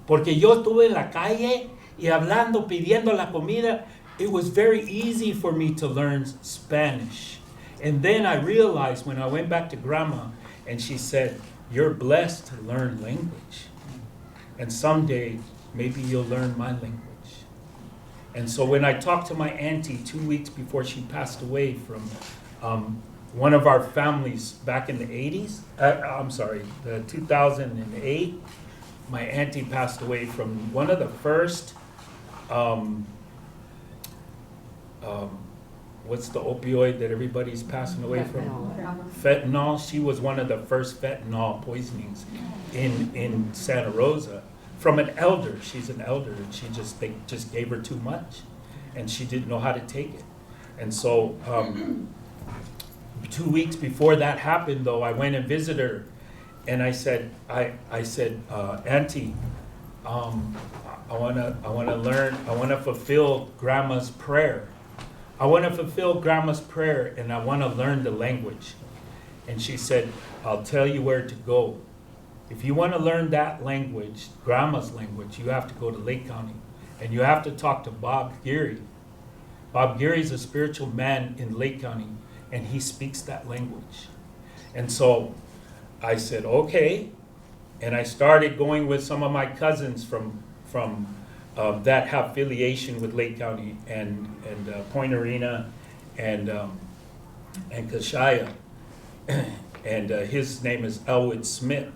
Porque yo estuve en la calle y hablando, pidiendo la comida. It was very easy for me to learn Spanish. And then I realized when I went back to Grandma and she said, you're blessed to learn language. And someday, maybe you'll learn my language. And so when I talked to my auntie 2 weeks before she passed away from one of our families back in the 80s, the 2008, my auntie passed away from one of the first, what's the opioid that everybody's passing away from? Fentanyl. She was one of the first fentanyl poisonings in Santa Rosa from an elder. She's an elder, and they just gave her too much, and she didn't know how to take it. And so 2 weeks before that happened, though, I went and visited her, and I said, Auntie, I wanna fulfill Grandma's prayer. I want to fulfill Grandma's prayer, and I want to learn the language. And she said, I'll tell you where to go. If you want to learn that language, Grandma's language, you have to go to Lake County, and you have to talk to Bob Geary. Bob Geary's a spiritual man in Lake County, and he speaks that language. And so I said, okay. And I started going with some of my cousins from that have affiliation with Lake County and Point Arena and Kashaya. And his name is Elwood Smith.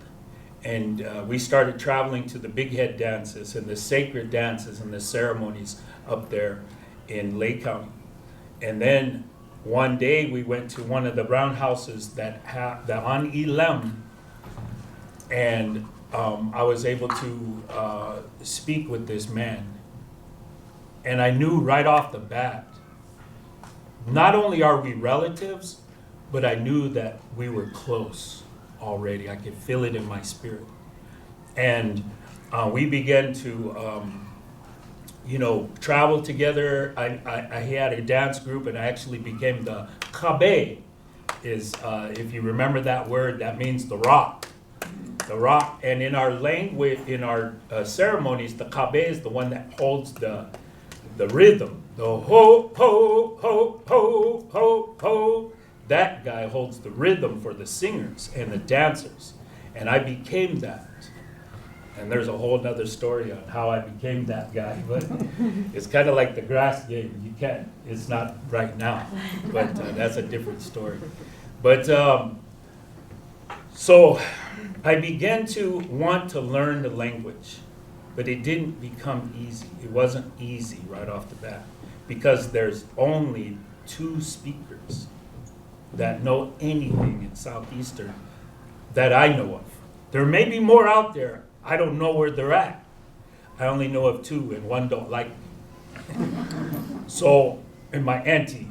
And we started traveling to the big head dances and the sacred dances and the ceremonies up there in Lake County. And then one day we went to one of the roundhouses that on Elam, and I was able to speak with this man. And I knew right off the bat, not only are we relatives, but I knew that we were close already. I could feel it in my spirit. And we began to, travel together. I had a dance group, and I actually became the Kabe. If you remember that word, that means the rock. The rock. And in our language, in our ceremonies, the Kabe is the one that holds the rhythm. The ho, ho, ho, ho, ho, ho. That guy holds the rhythm for the singers and the dancers. And I became that. And there's a whole nother story on how I became that guy. But it's kind of like the grass game. It's not right now. But that's a different story. But so I began to want to learn the language. But it didn't become easy. It wasn't easy right off the bat. Because there's only 2 speakers that know anything in Southeastern that I know of. There may be more out there. I don't know where they're at. I only know of 2, and one don't like me. So, and my auntie.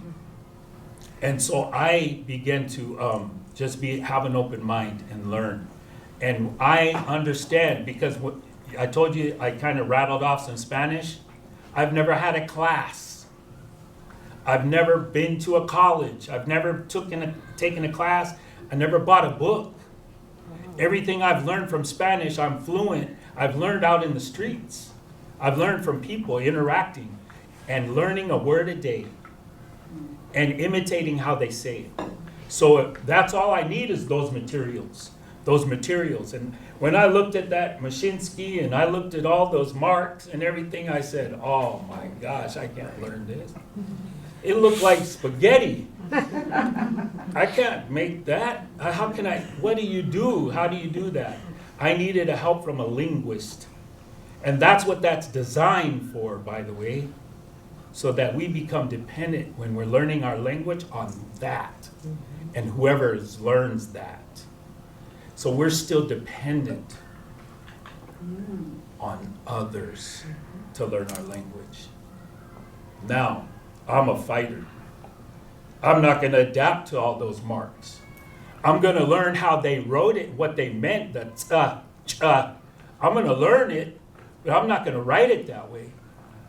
And so I began to just have an open mind and learn. And I understand, because I told you I kind of rattled off some Spanish. I've never had a class. I've never been to a college. I've never taken a class. I never bought a book. Everything I've learned from Spanish, I'm fluent. I've learned out in the streets. I've learned from people interacting and learning a word a day and imitating how they say it. So that's all I need is those materials. And when I looked at that Mashinsky and I looked at all those marks and everything, I said, oh my gosh, I can't learn this. It looked like spaghetti. I can't make that. What do you do? How do you do that? I needed a help from a linguist. And that's what that's designed for, by the way, so that we become dependent when we're learning our language on that. And whoever learns that. So we're still dependent on others to learn our language. Now, I'm a fighter. I'm not going to adapt to all those marks. I'm going to learn how they wrote it, what they meant, the I'm going to learn it, but I'm not going to write it that way.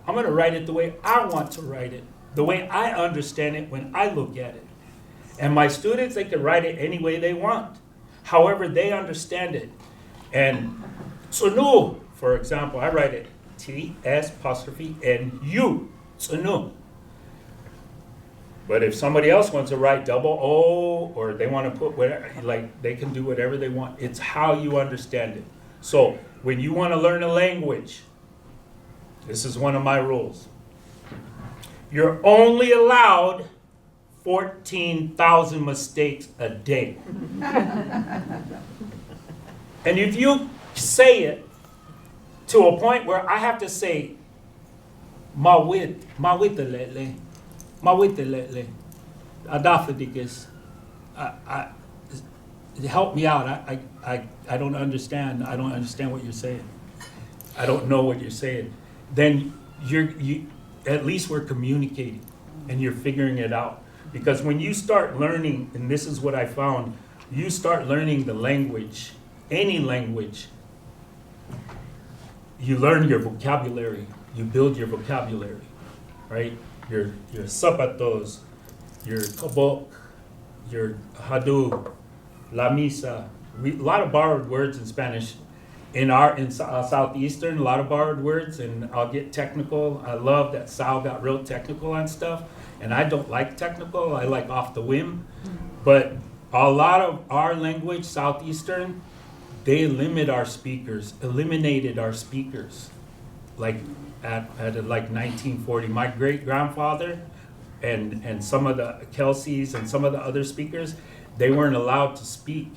I'm going to write it the way I want to write it, the way I understand it when I look at it. And my students, they can write it any way they want, however they understand it. And tsunu, for example, I write it T-S-N-U, tsunu. But if somebody else wants to write double O, or they want to put whatever, like they can do whatever they want. It's how you understand it. So when you want to learn a language, this is one of my rules. You're only allowed 14,000 mistakes a day. And if you say it to a point where I have to say, help me out. I don't understand. I don't understand what you're saying. I don't know what you're saying. Then you at least we're communicating and you're figuring it out. Because when you start learning, and this is what I found, you start learning the language, any language, you learn your vocabulary, you build your vocabulary, right? Your zapatos, your kabok, your hadu, la misa. A lot of borrowed words in Spanish. In Southeastern, a lot of borrowed words, and I'll get technical. I love that Sal got real technical on stuff, and I don't like technical. I like off the whim. But a lot of our language, Southeastern, they eliminated our speakers, like at like 1940. My great-grandfather and some of the Kelseys and some of the other speakers, they weren't allowed to speak.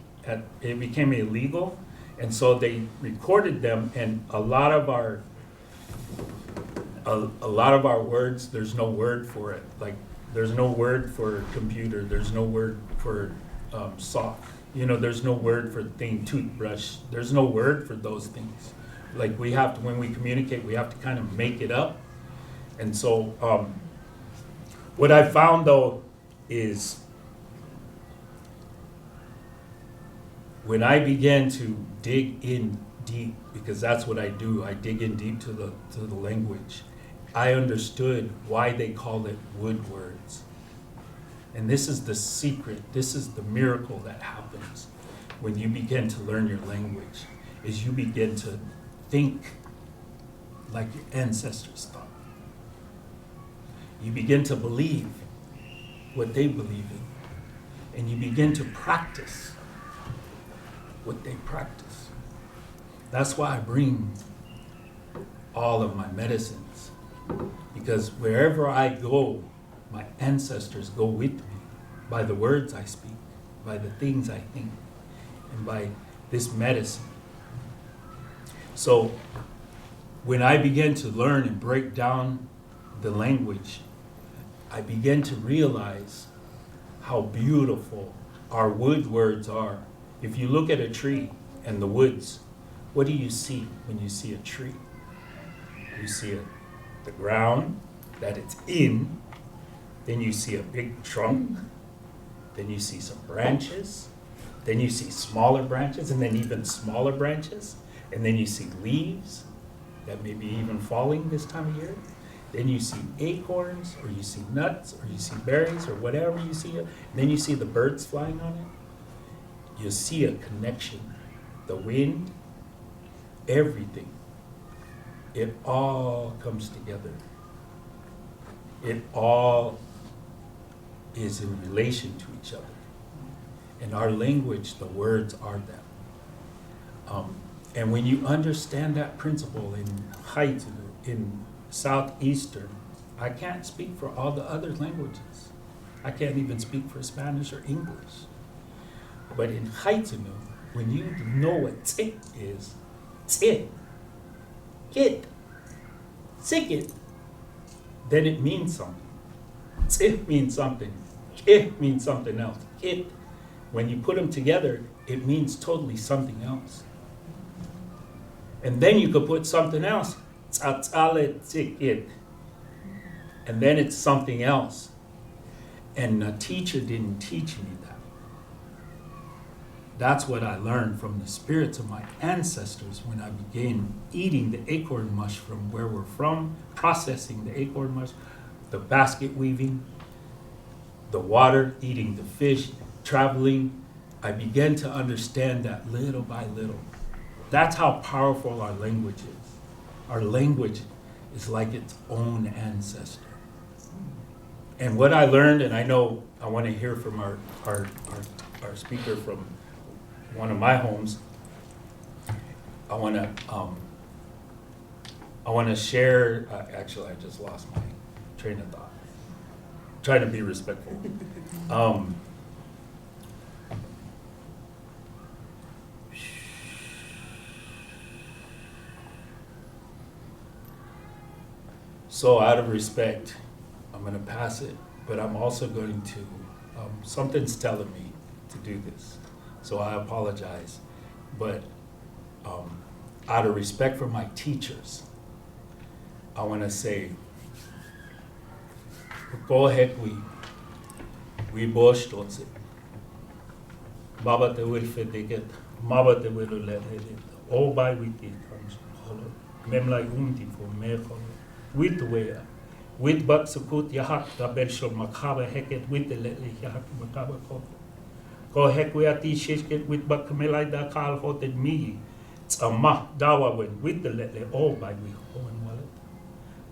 It became illegal. And so they recorded them, and a lot of our words, there's no word for it. Like There's no word for computer. There's no word for sock. There's no word for thing, toothbrush. There's no word for those things. Like we have to, when we communicate, we have to kind of make it up. And so what I found though is when I began to dig in deep, because that's what I do, I dig in deep to the language, I understood why they call it wood words. And this is the secret, this is the miracle that happens when you begin to learn your language, is you begin to think like your ancestors thought. You begin to believe what they believe in, and you begin to practice what they practice. That's why I bring all of my medicines, because wherever I go, my ancestors go with me by the words I speak, by the things I think, and by this medicine. So when I began to learn and break down the language, I began to realize how beautiful our wood words are. If you look at a tree and the woods, what do you see when you see a tree? You see the ground that it's in, then you see a big trunk, then you see some branches, then you see smaller branches, and then even smaller branches, and then you see leaves that may be even falling this time of year. Then you see acorns, or you see nuts, or you see berries, or whatever you see. And then you see the birds flying on it. You see a connection. The wind, everything. It all comes together. It all is in relation to each other. In our language, the words are them. And when you understand that principle in Haiti, in Southeastern, I can't speak for all the other languages. I can't even speak for Spanish or English. But in Haitian, when you know what tzit is, tzit, kit, sikit, then it means something. Tzit means something. Kit means something else. Kit, when you put them together, it means totally something else. And then you could put something else. And then it's something else. And the teacher didn't teach me that. That's what I learned from the spirits of my ancestors when I began eating the acorn mush from where we're from, processing the acorn mush, the basket weaving, the water, eating the fish, traveling. I began to understand that little by little. That's how powerful our language is. Our language is like its own ancestor. And what I learned, and I know I want to hear from our speaker from one of my homes. I want to share. Actually, I just lost my train of thought. Trying to be respectful. So out of respect, I'm going to pass it, but I'm also going to, something's telling me to do this. So I apologize. But out of respect for my teachers, I want to say, go ahead, we bosh it. Baba te will fediget, Maba te will let it. All by with it comes. Mem like for me. With the way, with but sukut yahak da benshol makaba heket with the letly yahak makaba ko. Go hek we at these shishket with but kamelai da kal hoted me. It's a ma dawa when with the letly all by we ho and wallet.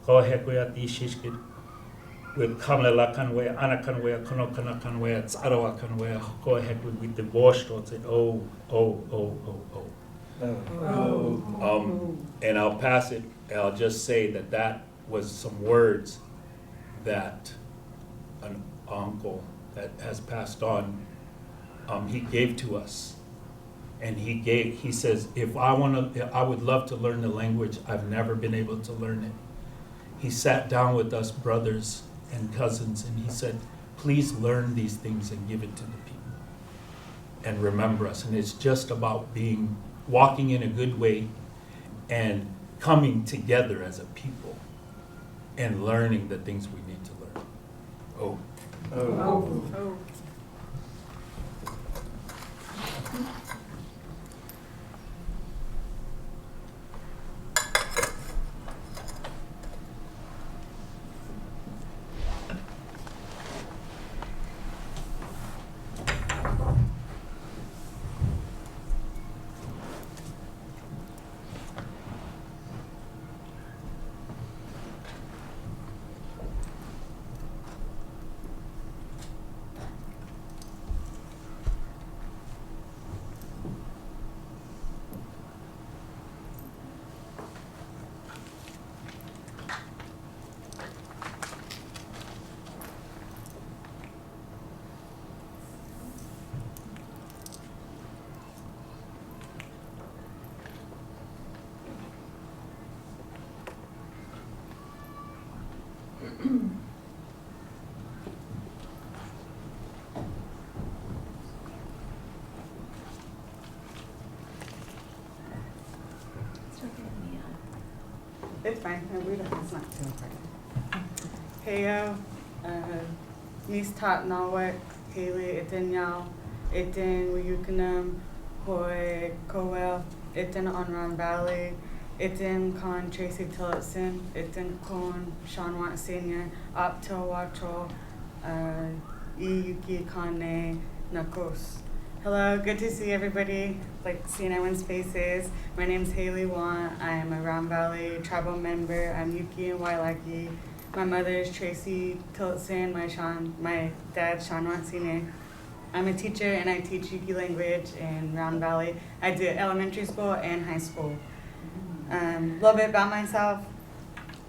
Go hek we at these shishket with kamela kanwe, anakanwe, konokana kanwe, tsarawa kanwe. Go hek with the wash thoughts and oh. And I'll pass it, and I'll just say that was some words that an uncle that has passed on, he gave to us. And he says, I would love to learn the language. I've never been able to learn it. He sat down with us brothers and cousins, and he said, please learn these things and give it to the people. And remember us. And it's just about walking in a good way and coming together as a people and learning the things we need to learn. Oh. Oh. It's fine. No, it's not too important. Heyo, Miss Tot Nawak, Haley, Itin Yao, Itin Wiyukanam, Hoi Kowel, Itin Onron Valley, Itin Con Tracy Tillotson, Itin Con Sean Watt Senior, Opto Wacho, Yuki Kane Nakos. Hello, good to see everybody, like seeing everyone's faces. My name's Haley Wan. I'm a Round Valley tribal member. I'm Yuki and Wailaki. My mother is Tracy Tillotson, my dad, Sean Watt Senior. I'm a teacher and I teach Yuki language in Round Valley. I do elementary school and high school. A little bit about myself.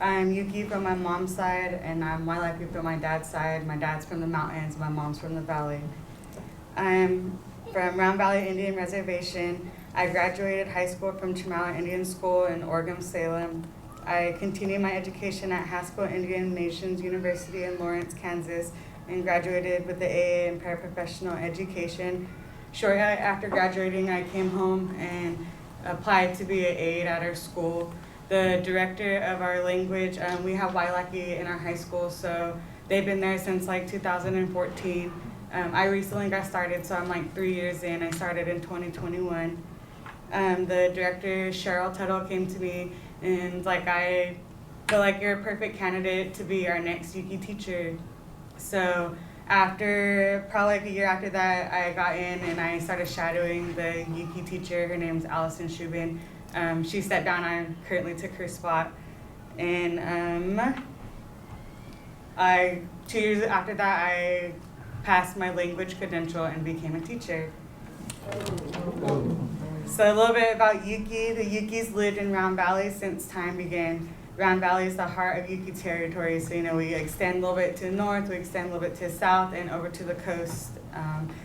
I'm Yuki from my mom's side and I'm Wailaki from my dad's side. My dad's from the mountains, my mom's from the valley. I'm from Round Valley Indian Reservation. I graduated high school from Chamala Indian School in Oregon, Salem. I continued my education at Haskell Indian Nations University in Lawrence, Kansas, and graduated with the AA in paraprofessional education. Shortly after graduating, I came home and applied to be an aide at our school. The director of our language, we have Wailaki in our high school, so they've been there since like 2014. I recently got started, so I'm like 3 years in. I started in 2021. The director, Cheryl Tuttle, came to me and like, I feel like you're a perfect candidate to be our next Yuki teacher. So after, probably like a year after that, I got in and I started shadowing the Yuki teacher. Her name's Allison Shubin. She stepped down, I currently took her spot. And 2 years after that, I passed my language credential and became a teacher. So a little bit about Yuki. The Yukis lived in Round Valley since time began. Round Valley is the heart of Yuki territory, so we extend a little bit to the north, we extend a little bit to the south, and over to the coast.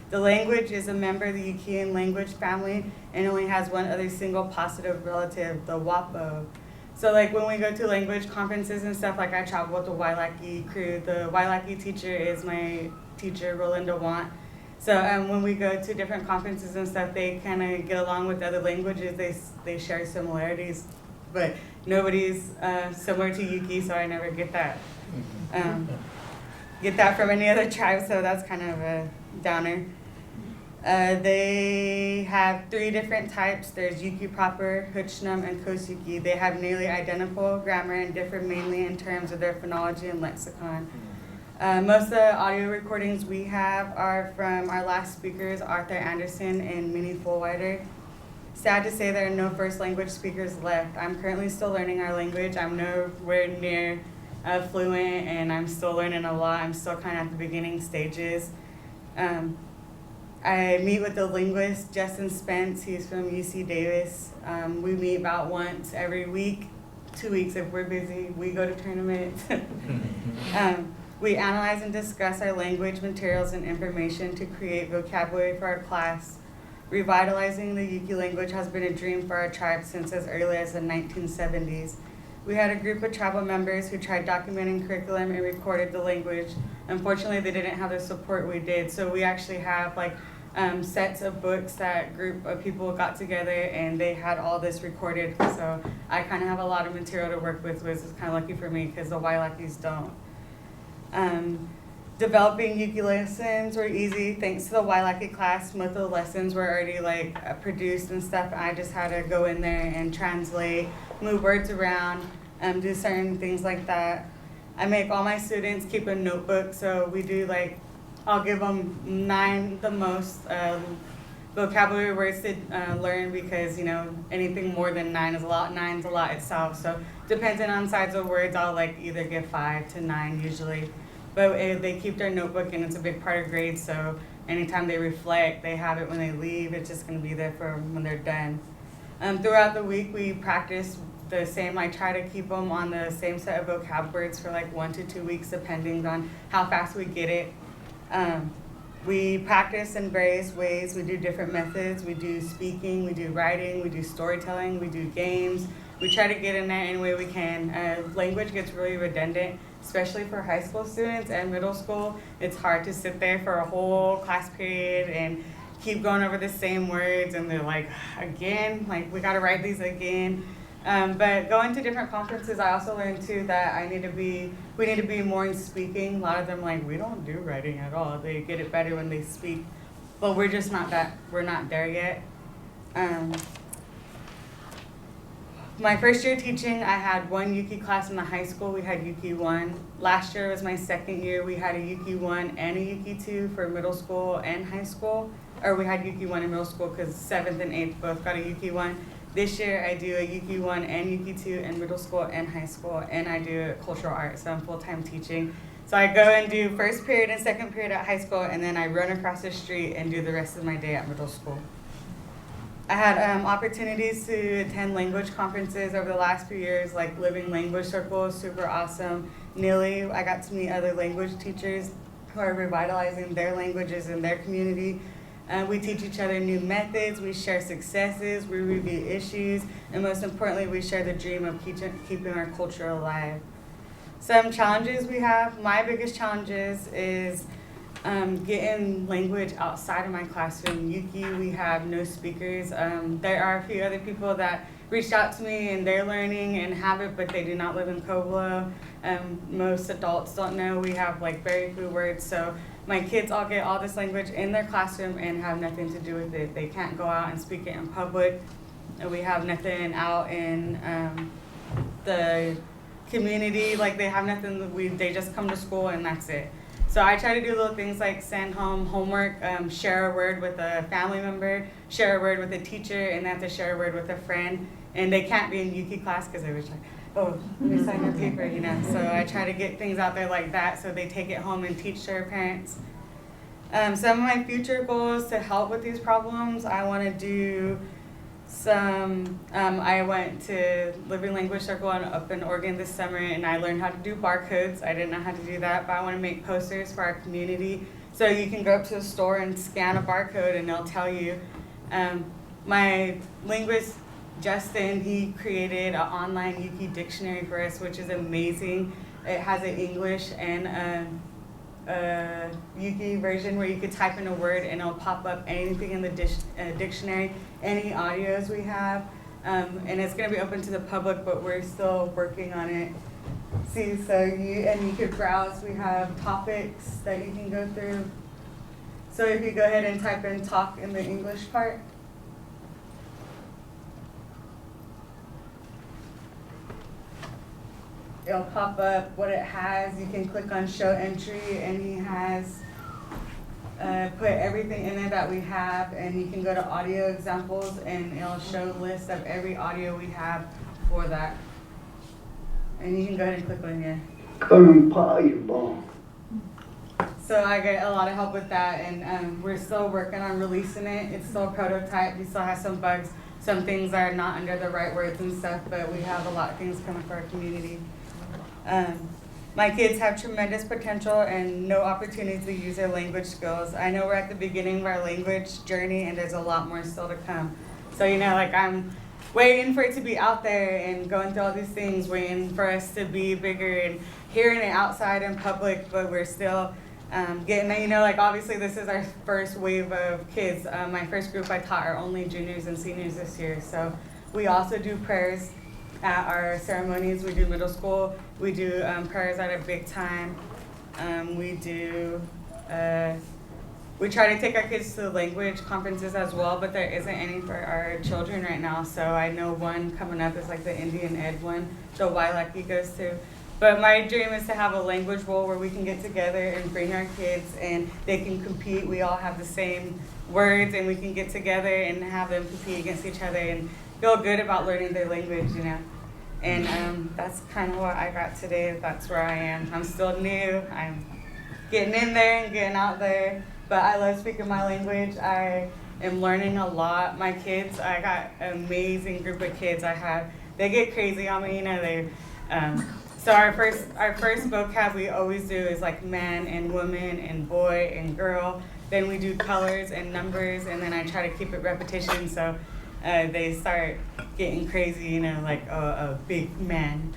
The language is a member of the Yukian language family and only has one other single positive relative, the Wapo. So like when we go to language conferences and stuff, like I travel with the Wailaki crew. The Wailaki teacher is my teacher, Rolinda Want. So when we go to different conferences and stuff, they kind of get along with the other languages. They share similarities, but nobody's similar to Yuki, so I never get that. Get that from any other tribe, so that's kind of a downer. They have 3 different types. There's Yuki proper, Huchnam, and Coast Yuki. They have nearly identical grammar and differ mainly in terms of their phonology and lexicon. Most of the audio recordings we have are from our last speakers, Arthur Anderson and Minnie Fullwider. Sad to say there are no first language speakers left. I'm currently still learning our language. I'm nowhere near fluent and I'm still learning a lot. I'm still kind of at the beginning stages. I meet with the linguist, Justin Spence. He's from UC Davis. We meet about once every week, 2 weeks if we're busy. We go to tournaments. We analyze and discuss our language, materials, and information to create vocabulary for our class. Revitalizing the Yuki language has been a dream for our tribe since as early as the 1970s. We had a group of tribal members who tried documenting curriculum and recorded the language. Unfortunately, they didn't have the support we did, so we actually have like sets of books that group of people got together and they had all this recorded. So I kind of have a lot of material to work with, which is kind of lucky for me because the Wailakis don't. Developing Yuki lessons were easy thanks to the Wailaki class. Most of the lessons were already like produced and stuff. I just had to go in there and translate, move words around, do certain things like that. I make all my students keep a notebook, so we do like, I'll give them 9 the most vocabulary words to learn because, you know, anything more than 9 is a lot. 9's a lot itself. So depending on size of words, I'll like either give 5 to 9 usually. But they keep their notebook and it's a big part of grades. So anytime they reflect, they have it when they leave. It's just going to be there for when they're done. Throughout the week, we practice the same. I try to keep them on the same set of vocab words for like 1 to 2 weeks, depending on how fast we get it. We practice in various ways. We do different methods. We do speaking, we do writing, we do storytelling, we do games. We try to get in there any way we can. Language gets really redundant, especially for high school students and middle school. It's hard to sit there for a whole class period and keep going over the same words and they're like, again, like we gotta write these again. But going to different conferences, I also learned too that we need to be more in speaking. A lot of them like, we don't do writing at all. They get it better when they speak, but we're just not there yet. My first year teaching, I had 1 Yuki class in the high school. We had Yuki 1. Last year was my second year. We had a Yuki 1 and a Yuki 2 for middle school and high school. Or we had Yuki 1 in middle school because 7th and 8th both got a Yuki 1. This year I do a Yuki 1 and Yuki 2 in middle school and high school, and I do cultural arts, so I'm full-time teaching. So I go and do first period and second period at high school, and then I run across the street and do the rest of my day at middle school. I had opportunities to attend language conferences over the last few years, like Living Language Circles, super awesome. Nili, I got to meet other language teachers who are revitalizing their languages in their community. We teach each other new methods, we share successes, we review issues, and most importantly, we share the dream of keeping our culture alive. Some challenges we have, my biggest challenges is getting language outside of my classroom. Yuki, we have no speakers. There are a few other people that reached out to me and they're learning and have it, but they do not live in Pueblo. Most adults don't know. We have like very few words, so my kids all get all this language in their classroom and have nothing to do with it. They can't go out and speak it in public. And we have nothing out in the community. Like they have nothing, they just come to school and that's it. So I try to do little things like send home homework, share a word with a family member, share a word with a teacher, and they have to share a word with a friend. And they can't be in Yuki class because they were like, oh, let me sign your paper, you know. So I try to get things out there like that so they take it home and teach their parents. Some of my future goals to help with these problems, I want to do I went to Living Language Circle up in Oregon this summer and I learned how to do barcodes. I didn't know how to do that, but I want to make posters for our community. So you can go up to the store and scan a barcode and they'll tell you. My linguist, Justin, he created an online Yuki dictionary for us, which is amazing. It has an English and a Yuki version where you could type in a word and it'll pop up anything in the dictionary, any audios we have. And it's going to be open to the public, but we're still working on it. See, so you could browse. We have topics that you can go through. So if you go ahead and type in talk in the English part. It'll pop up what it has. You can click on show entry and he has put everything in there that we have, and you can go to audio examples and it'll show a list of every audio we have for that. And you can go ahead and click on here. So I get a lot of help with that, and we're still working on releasing it. It's still a prototype. We still have some bugs. Some things are not under the right words and stuff, but we have a lot of things coming for our community. My kids have tremendous potential and no opportunity to use their language skills. I know we're at the beginning of our language journey and there's a lot more still to come. So, you know, like I'm waiting for it to be out there and going through all these things, waiting for us to be bigger and hearing it outside in public, but we're still getting it. You know, like obviously this is our first wave of kids. My first group I taught are only juniors and seniors this year. So we also do prayers at our ceremonies. We do middle school. We do prayers at a big time. We try to take our kids to language conferences as well, but there isn't any for our children right now. So I know one coming up is like the Indian Ed one, the Wailaki goes to. But my dream is to have a language bowl where we can get together and bring our kids and they can compete. We all have the same words and we can get together and have them compete against each other and feel good about learning their language, you know. And that's kind of what I got today. That's where I am. I'm still new. I'm getting in there and getting out there. But I love speaking my language. I am learning a lot. My kids, I got an amazing group of kids I have. They get crazy on me, you know. So our first vocab we always do is like man and woman and boy and girl. Then we do colors and numbers, and then I try to keep it repetition. So they start getting crazy, you know, like a big man,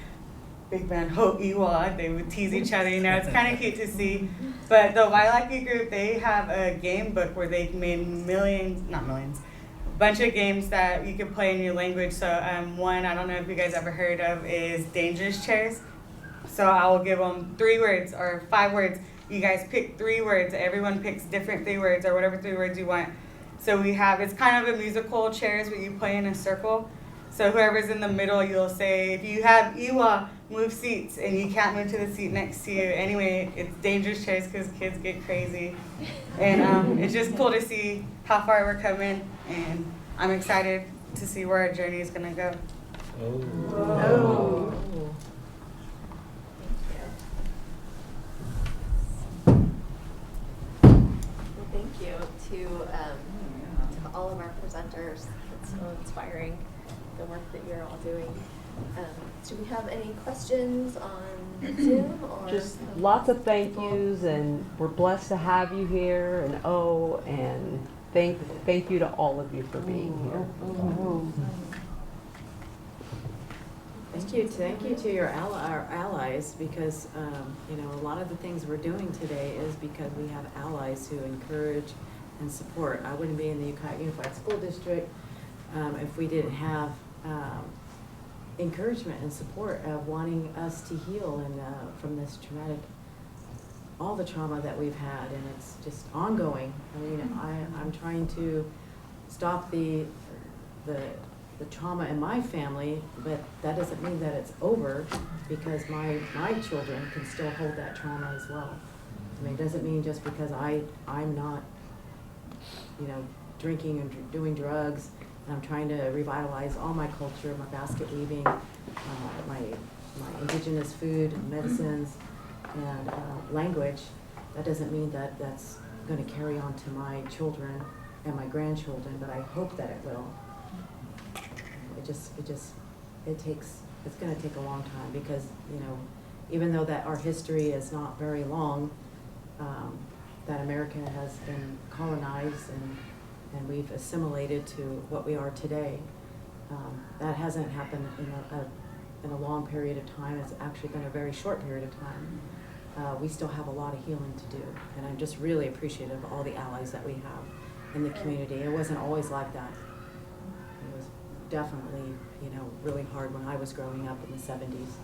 ho iwa. They would tease each other, you know. It's kind of cute to see. But the Wailaki group, they have a game book where they've made bunch of games that you can play in your language. So one, I don't know if you guys ever heard of, is Dangerous Chairs. So I will give them 3 words or 5 words. You guys pick 3 words. Everyone picks different 3 words or whatever 3 words you want. So we have, it's kind of a musical chairs where you play in a circle. So whoever's in the middle, you'll say, if you have Iwa, move seats, and you can't move to the seat next to you. Anyway, it's Dangerous Chairs because kids get crazy. And it's just cool to see how far we're coming, and I'm excited to see where our journey is going to go. Oh. Thank you to all of our presenters. It's so inspiring, the work that you're all doing. Do we have any questions on Zoom? Or Just lots of thank yous, and we're blessed to have you here, and thank you to all of you for being here. Thank you to our allies, because you know, a lot of the things we're doing today is because we have allies who encourage and support. I wouldn't be in the Ukiah Unified School District if we didn't have encouragement and support of wanting us to heal and from this traumatic, all the trauma that we've had, and it's just ongoing. I mean, I'm trying to stop the trauma in my family, but that doesn't mean that it's over, because my children can still hold that trauma as well. I mean, it doesn't mean just because I'm not, you know, drinking and doing drugs, and I'm trying to revitalize all my culture, my basket weaving, my indigenous food, medicines, and language. That doesn't mean that that's going to carry on to my children and my grandchildren, but I hope that it will. It's going to take a long time, because, you know, even though that our history is not very long, that America has been colonized and we've assimilated to what we are today. That hasn't happened in a long period of time. It's actually been a very short period of time. We still have a lot of healing to do, and I'm just really appreciative of all the allies that we have in the community. It wasn't always like that. It was definitely, you know, really hard when I was growing up in the 70s.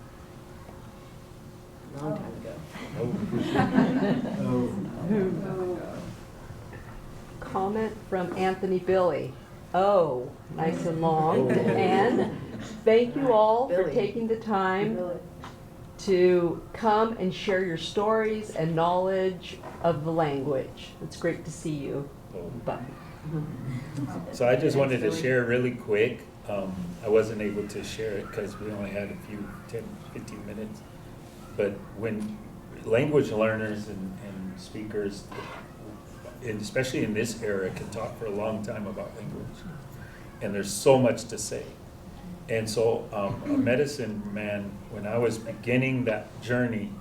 A long time ago. Comment from Anthony Billy. Oh, nice and long. And thank you all for Billy. taking the time to come and share your stories and knowledge of the language. It's great to see you. Bye. So I just wanted to share really quick. I wasn't able to share it because we only had a few 10, 15 minutes. But when language learners and speakers, and especially in this era, can talk for a long time about language. And there's so much to say. And so a medicine man, when I was beginning that journey,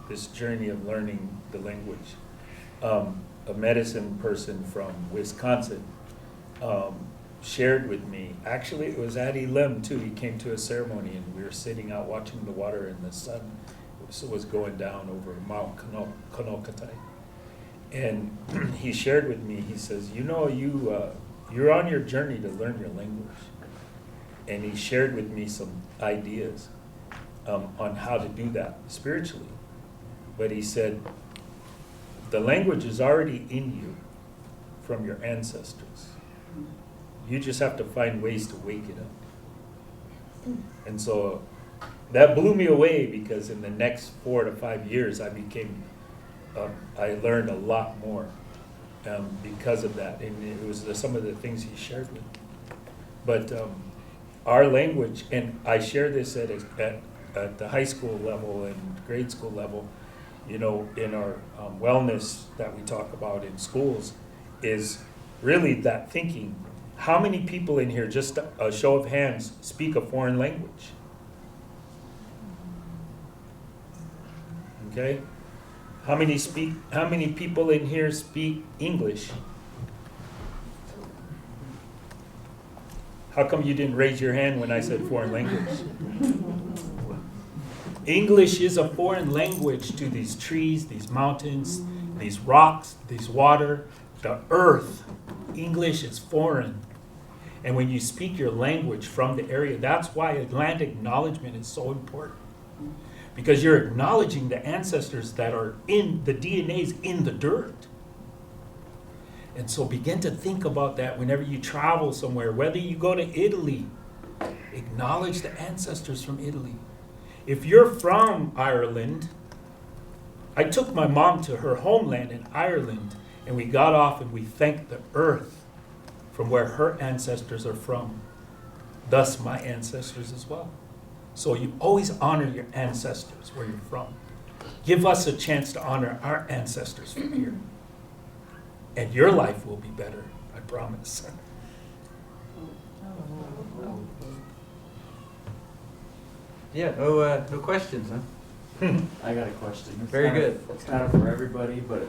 this journey of learning the language, a medicine person from Wisconsin shared with me, actually it was Addie Lim too, he came to a ceremony and we were sitting out watching the water and the sun was going down over Mount Kanokatai. And he shared with me, he says, you know, you're on your journey to learn your language. And he shared with me some ideas on how to do that spiritually. But he said, the language is already in you from your ancestors. You just have to find ways to wake it up. And so that blew me away, because in the next 4 to 5 years, I learned a lot more because of that. And it was some of the things he shared with me. But our language, and I share this at the high school level and grade school level, you know, in our wellness that we talk about in schools, is really that thinking. How many people in here, just a show of hands, speak a foreign language? Okay? How many people in here speak English? How come you didn't raise your hand when I said foreign language? English is a foreign language to these trees, these mountains, these rocks, these water, the earth. English is foreign. And when you speak your language from the area, that's why land acknowledgement is so important. Because you're acknowledging the ancestors that are in the DNA's in the dirt. And so begin to think about that whenever you travel somewhere, whether you go to Italy, acknowledge the ancestors from Italy. If you're from Ireland, I took my mom to her homeland in Ireland, and we got off and we thanked the earth from where her ancestors are from, thus my ancestors as well. So you always honor your ancestors where you're from. Give us a chance to honor our ancestors from here. And your life will be better, I promise. Yeah, no questions, huh? I got a question. It's Very kind of- good. It's kind of for everybody, but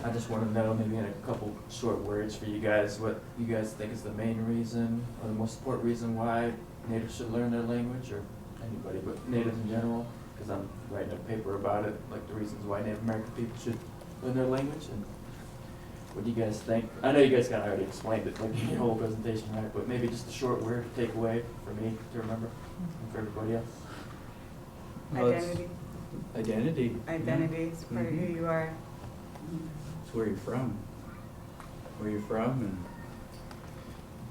I just want to know, maybe in a couple short words for you guys, what you guys think is the main reason or the most important reason why natives should learn their language, or anybody, but natives in general, because I'm writing a paper about it, like the reasons why Native American people should learn their language. And what do you guys think? I know you guys kind of already explained it, like in your whole presentation, right? But maybe just a short word to take away for me to remember, and for everybody else. Well, it's Identity. Identity. Identity is part of who you are. It's where you're from. Where you're from, and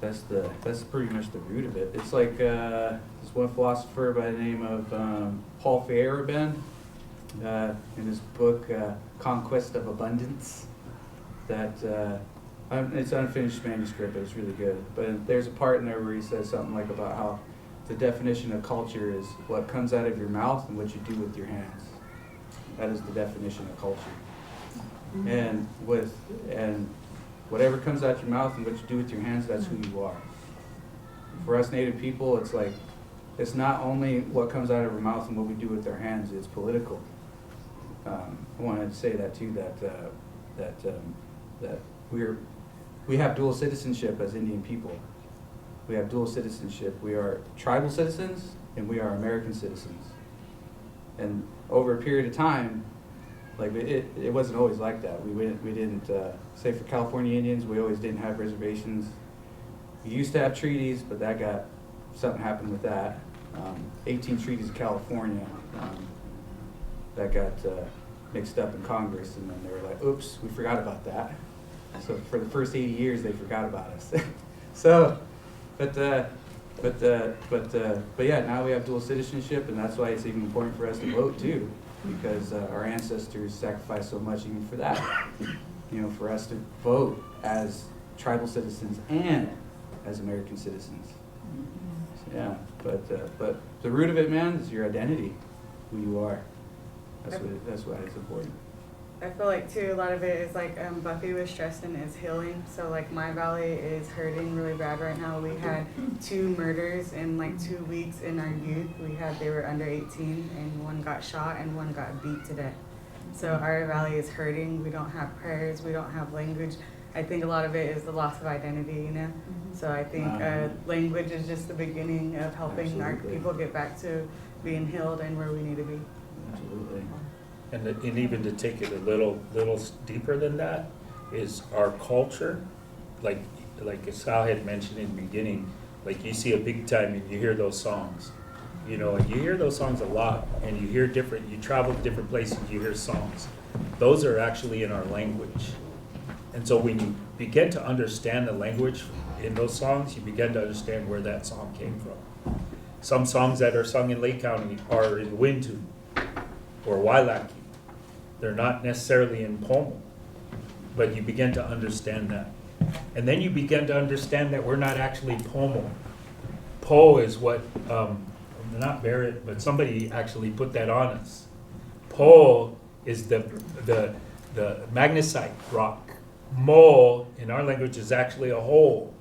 that's pretty much the root of it. It's like this one philosopher by the name of Paul Feyerabend, in his book Conquest of Abundance, that it's an unfinished manuscript, but it's really good. But there's a part in there where he says something like about how the definition of culture is what comes out of your mouth and what you do with your hands. That is the definition of culture. And whatever comes out your mouth and what you do with your hands, that's who you are. For us Native people, it's like, it's not only what comes out of our mouth and what we do with our hands, it's political. I wanted to say that too, that we have dual citizenship as Indian people. We have dual citizenship. We are tribal citizens and we are American citizens. And over a period of time, like it wasn't always like that. We didn't say for California Indians, we always didn't have reservations. We used to have treaties, but something happened with that. 18 treaties of California that got mixed up in Congress, and then they were like, "Oops, we forgot about that." So for the first 80 years, they forgot about us. So, but yeah, now we have dual citizenship, and that's why it's even important for us to vote too, because our ancestors sacrificed so much even for that. You know, for us to vote as tribal citizens and as American citizens. So, yeah, but the root of it, man, is your identity, who you are. That's why it's important. I feel like too, a lot of it is like Buffy was stressing is healing. So like my valley is hurting really bad right now. We had 2 murders in like 2 weeks in our youth. They were under 18 and one got shot and one got beat to death. So our valley is hurting. We don't have prayers. We don't have language. I think a lot of it is the loss of identity, you know? So I think language is just the beginning of helping our Absolutely. people get back to being healed and where we need to be. Absolutely. And even to take it a little deeper than that, is our culture, like Sal had mentioned in the beginning, like you see a big time and you hear those songs. You know, and you hear those songs a lot, and you travel to different places, you hear songs. Those are actually in our language. And so when you begin to understand the language in those songs, you begin to understand where that song came from. Some songs that are sung in Lake County are in Wintu or Wailaki. They're not necessarily in Pomo, but you begin to understand that. And then you begin to understand that we're not actually Pomo. Po is what, not Barrett, but somebody actually put that on us. Po is the magnesite rock. Mo in our language is actually a hole.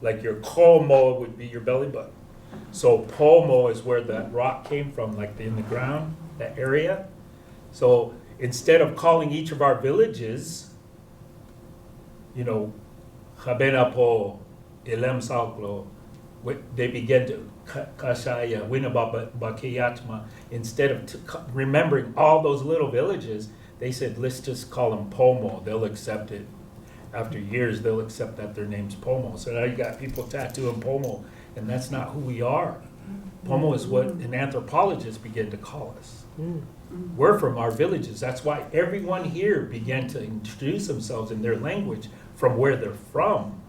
Like your komo would be your belly button. So Pomo is where that rock came from, like in the ground, that area. So instead of calling each of our villages, you know, Habenapo, Elem Salklo, they began to Kashaya, Winabakiyatma. Instead of remembering all those little villages, they said, let's just call them Pomo. They'll accept it. After years, they'll accept that their name's Pomo. So now you got people tattooing Pomo, and that's not who we are. Pomo is what an anthropologist began to call us. We're from our villages. That's why everyone here began to introduce themselves in their language from where they're from,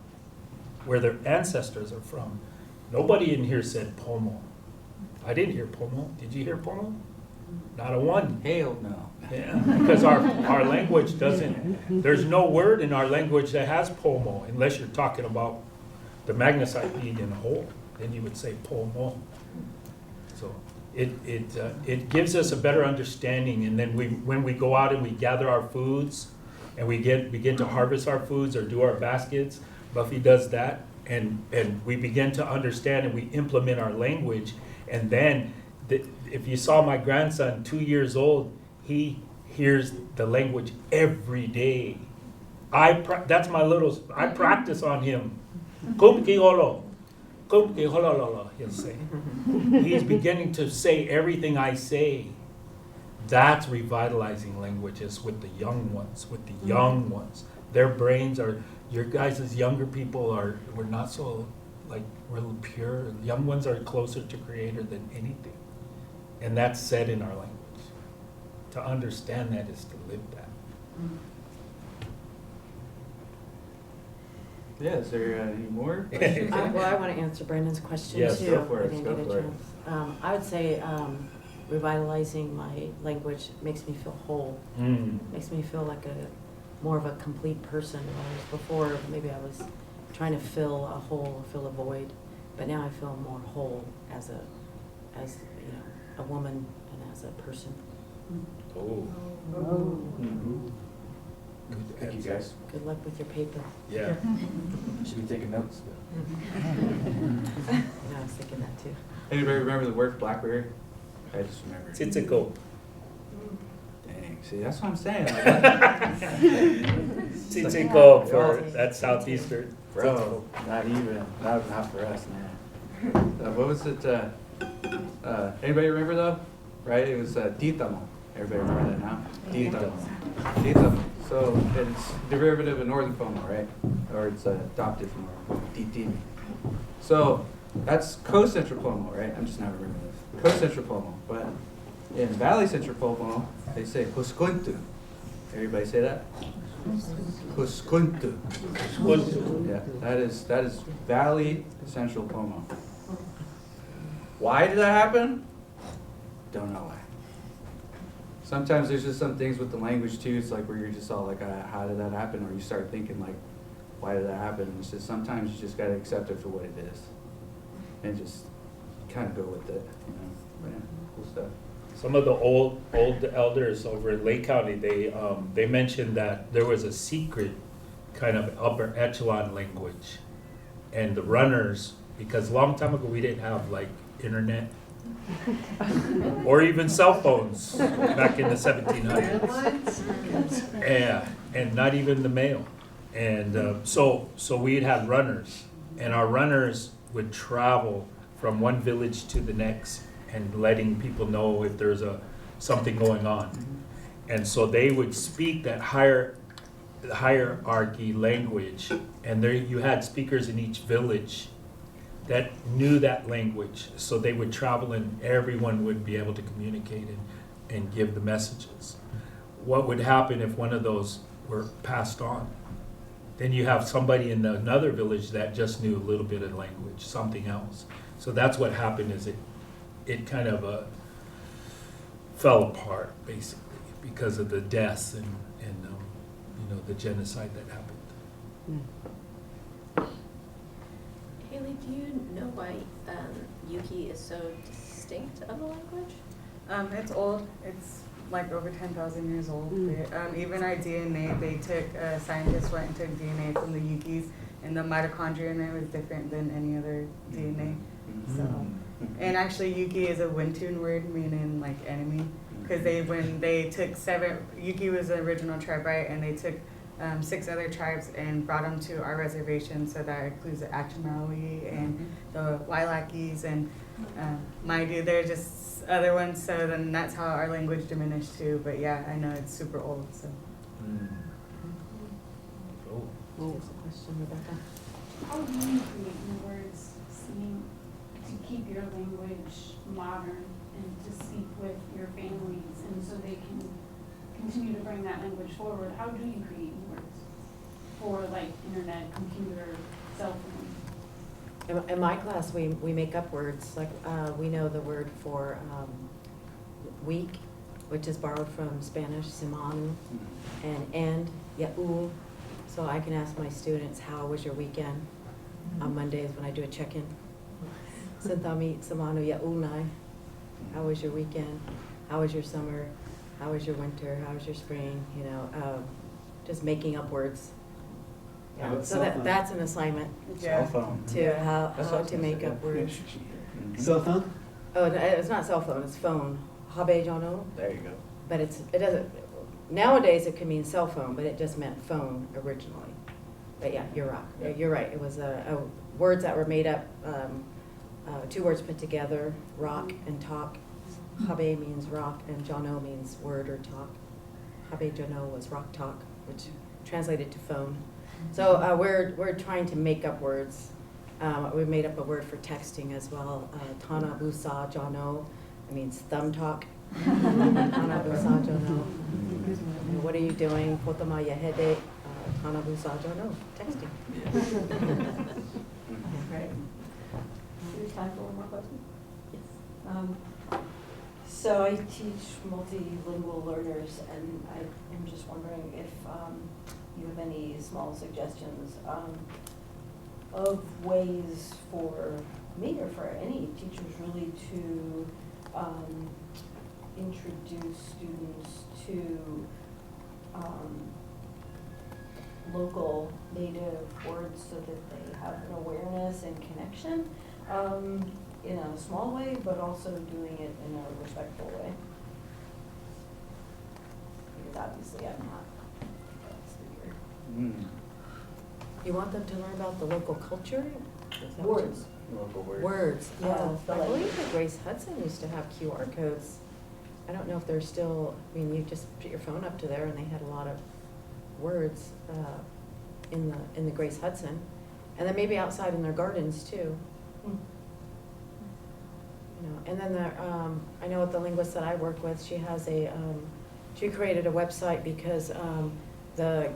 where their ancestors are from. Nobody in here said Pomo. I didn't hear Pomo. Did you hear Pomo? Not a one. Hell no. Yeah, because our language doesn't, there's no word in our language that has Pomo, unless you're talking about the magnesite being in a hole. Then you would say Pomo. So it gives us a better understanding, and then when we go out and we gather our foods, and we begin to harvest our foods or do our baskets, Buffy does that, and we begin to understand and we implement our language, and then if you saw my grandson, 2 years old, he hears the language every day. That's my little, I practice on him. Kumki holo, he'll say. He's beginning to say everything I say. That's revitalizing languages with the young ones, Their brains are, your guys' younger people we're not so, like, real pure. Young ones are closer to Creator than anything. And that's said in our language. To understand that is to live that. Yeah, is there any more questions? Well, I want to answer Brandon's question too. Yes, go for it, I didn't go get a for it. chance. I would say revitalizing my language makes me feel whole. Makes me feel like more of a complete person. Whereas before, maybe I was trying to fill a hole, fill a void, but now I feel more whole as a woman and as a person. Oh. Thank you, guys. Good luck with your paper. Yeah. Should be taking notes. I was thinking that too. Anybody remember the word for blackberry? I just remember. Titsiko. Dang, see, that's what I'm saying. Like, Titsiko for that southeastern. bro, not even, not for us, man. What was it? Anybody remember though? Right, it was titamo. Everybody remember that now? Titamo. So it's derivative of Northern Pomo, right? Or it's adopted from Titimi. So that's co-central Pomo, right? I'm just not remembering this. Co-central Pomo. But in Valley Central Pomo, they say Huskuntu. Everybody say that? Huskuntu. Yeah, that is Valley Central Pomo. Why did that happen? Don't know why. Sometimes there's just some things with the language too. It's like where you're just all like, how did that happen? Or you start thinking like, why did that happen? It's just sometimes you just gotta accept it for what it is, and just kind of go with it. You know, but yeah, cool stuff. Some of the old elders over in Lake County, they mentioned that there was a secret kind of upper echelon language, and the runners, because a long time ago we didn't have like internet or even cell phones back in the 1700s. Yeah, and not even the mail. And so we'd have runners, and our runners would travel from one village to the next and letting people know if there's something going on. And so they would speak that hierarchy language, and there you had speakers in each village that knew that language. So they would travel and everyone would be able to communicate and give the messages. What would happen if one of those were passed on? Then you have somebody in another village that just knew a little bit of language, something else. So that's what happened, is it kind of fell apart, basically, because of the deaths and the genocide that happened. Haley, do you know why Yuki is so distinct of a language? It's old. It's like over 10,000 years old. Mm. Even our DNA, they took, scientists went and took DNA from the Yukis, and the mitochondria in it was different than any other DNA. So, and actually Yuki is a Wintun word meaning like enemy, because when they took Yuki was the original tribe, right? And they took 6 other tribes and brought them to our reservation, so that includes the Achumawi and the Wailakis and Maidu. They're just other ones, so then that's how our language diminished too. But yeah, I know it's super old. So. Oh. Here's a question, Rebecca. How do you create new words to keep your language modern and to speak with your families, and so they can continue to bring that language forward? How do you create new words for like internet, computer, cell phone? In my class, we make up words, like we know the word for week, which is borrowed from Spanish, semana, and yaul. So I can ask my students, how was your weekend? On Mondays when I do a check-in. Sentami semana yaulnai. How was your weekend? How was your summer? How was your winter? How was your spring? Just making up words. Yeah, so that's an assignment Yeah. to how to make up words. Cell phone? Oh, it's not cell phone, it's phone. Habe jono. There you go. But it doesn't, nowadays it can mean cell phone, but it just meant phone originally. But yeah, you're right. You're right. It was words that were made up, 2 words put together, rock and talk. Habe means rock and jono means word or talk. Habe jono was rock talk, which translated to phone. So we're trying to make up words. We made up a word for texting as well. Tana busa jono, it means thumb talk. Tana busa jono. What are you doing? Potama yahede. Tana busa jono. Texting. Right. There's time for one more question? Yes. So I teach multilingual learners, and I am just wondering if you have any small suggestions of ways for me or for any teachers really to introduce students to local native words so that they have an awareness and connection in a small way, but also doing it in a respectful way. Because obviously I'm not a speaker. You want them to learn about the local culture? Is that what Words. Local words. Words. Yeah, I believe that Grace Hudson used to have QR codes. I don't know if they're still, I mean, you just put your phone up to there and they had a lot of words in the Grace Hudson. And then maybe outside in their gardens too. And then I know with the linguist that I work with, she has she created a website because the